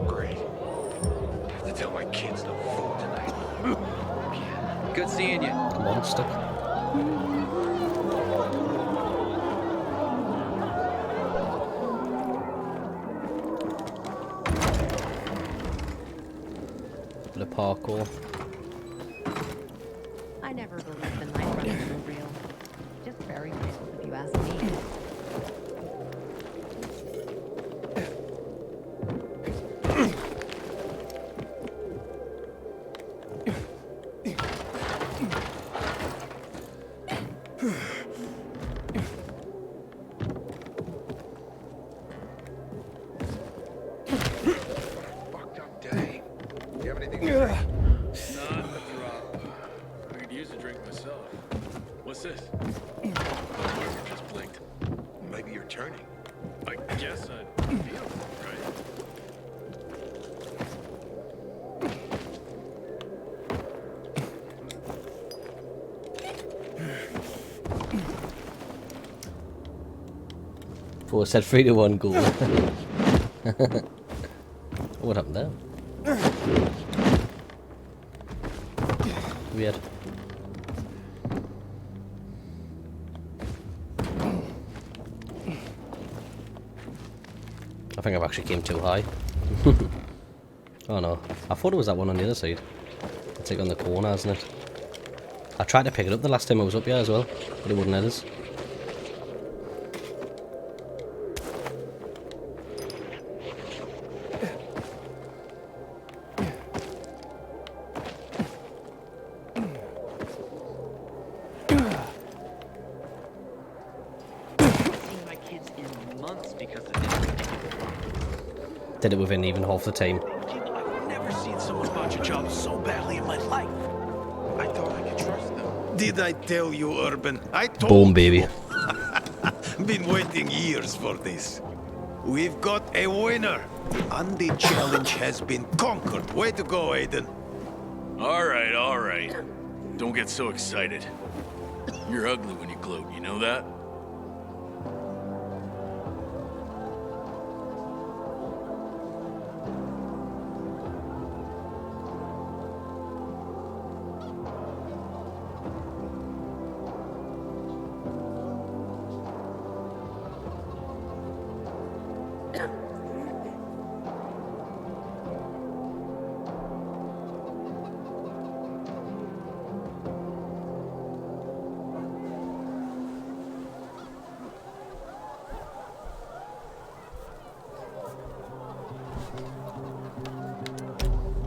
Great. I have to tell my kids no food tonight. Good seeing you. Monster. Bit of parkour. I never believed the night runners were real. Just fairy tales, if you ask me. Fucked up day. Do you have anything to drink? Not a drop. I could use a drink myself. What's this? You just blinked. Maybe you're turning. I guess I feel it, right? Four said 3 to 1 goal. What happened there? Weird. I think I've actually came too high. Oh no, I thought it was that one on the other side. It's like on the corner, isn't it? I tried to pick it up the last time I was up here as well, but it wouldn't let us. Did it within even half the time. I've never seen someone botch a job so badly in my life. I thought I could trust them. Did I tell you, Urban? I told Boom, baby. Been waiting years for this. We've got a winner. The undead challenge has been conquered. Way to go, Aidan. All right. Don't get so excited. You're ugly when you gloat, you know that?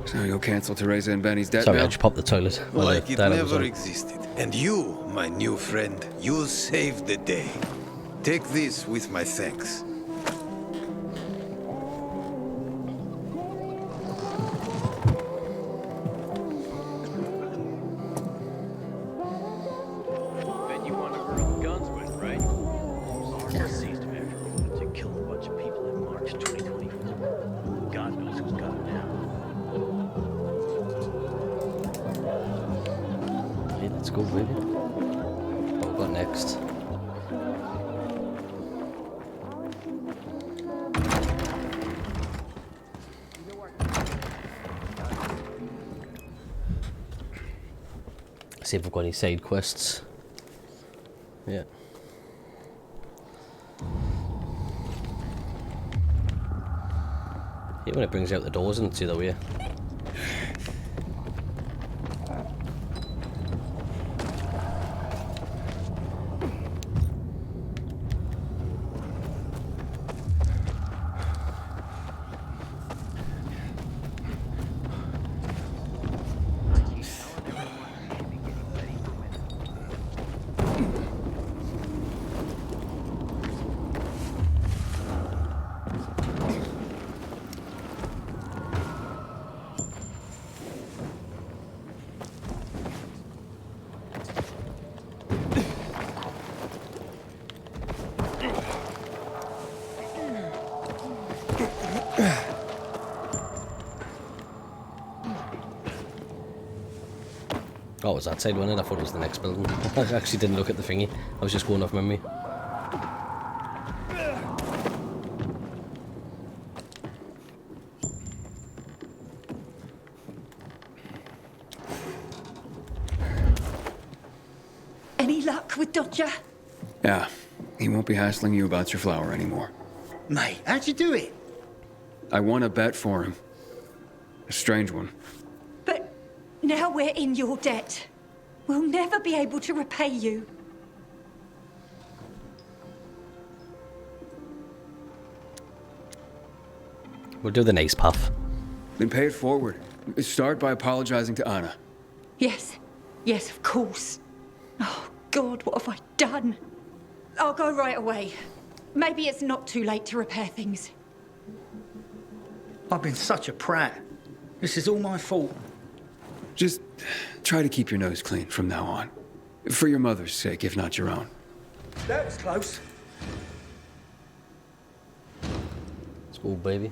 So you'll cancel Teresa and Benny's debt Sorry, now? I just popped the toilet. while Like the it dialogue was never on. existed. And you, my new friend, you saved the day. Take this with my thanks. Bet you want a girl with guns with, right? Sarge seized him after he wanted to kill a bunch of people in March 2024. God knows who's got him now. Okay, let's go, baby. What we got next? See if we've got any side quests. Yeah. Yeah, when it brings out the doors and it's the other way. Oh, it was that side, wasn't it? I thought it was the next building. I actually didn't look at the thingy. I was just going off memory. Any luck with Dodger? Yeah, he won't be hassling you about your flower anymore. Mate, how'd you do it? I won a bet for him. A strange one. But now we're in your debt. We'll never be able to repay you. We'll do the nice path. Then pay it forward. Start by apologizing to Anna. Yes. Yes, of course. Oh, God, what have I done? I'll go right away. Maybe it's not too late to repair things. I've been such a prat. This is all my fault. Just try to keep your nose clean from now on. For your mother's sake, if not your own. That was close. Let's go, baby.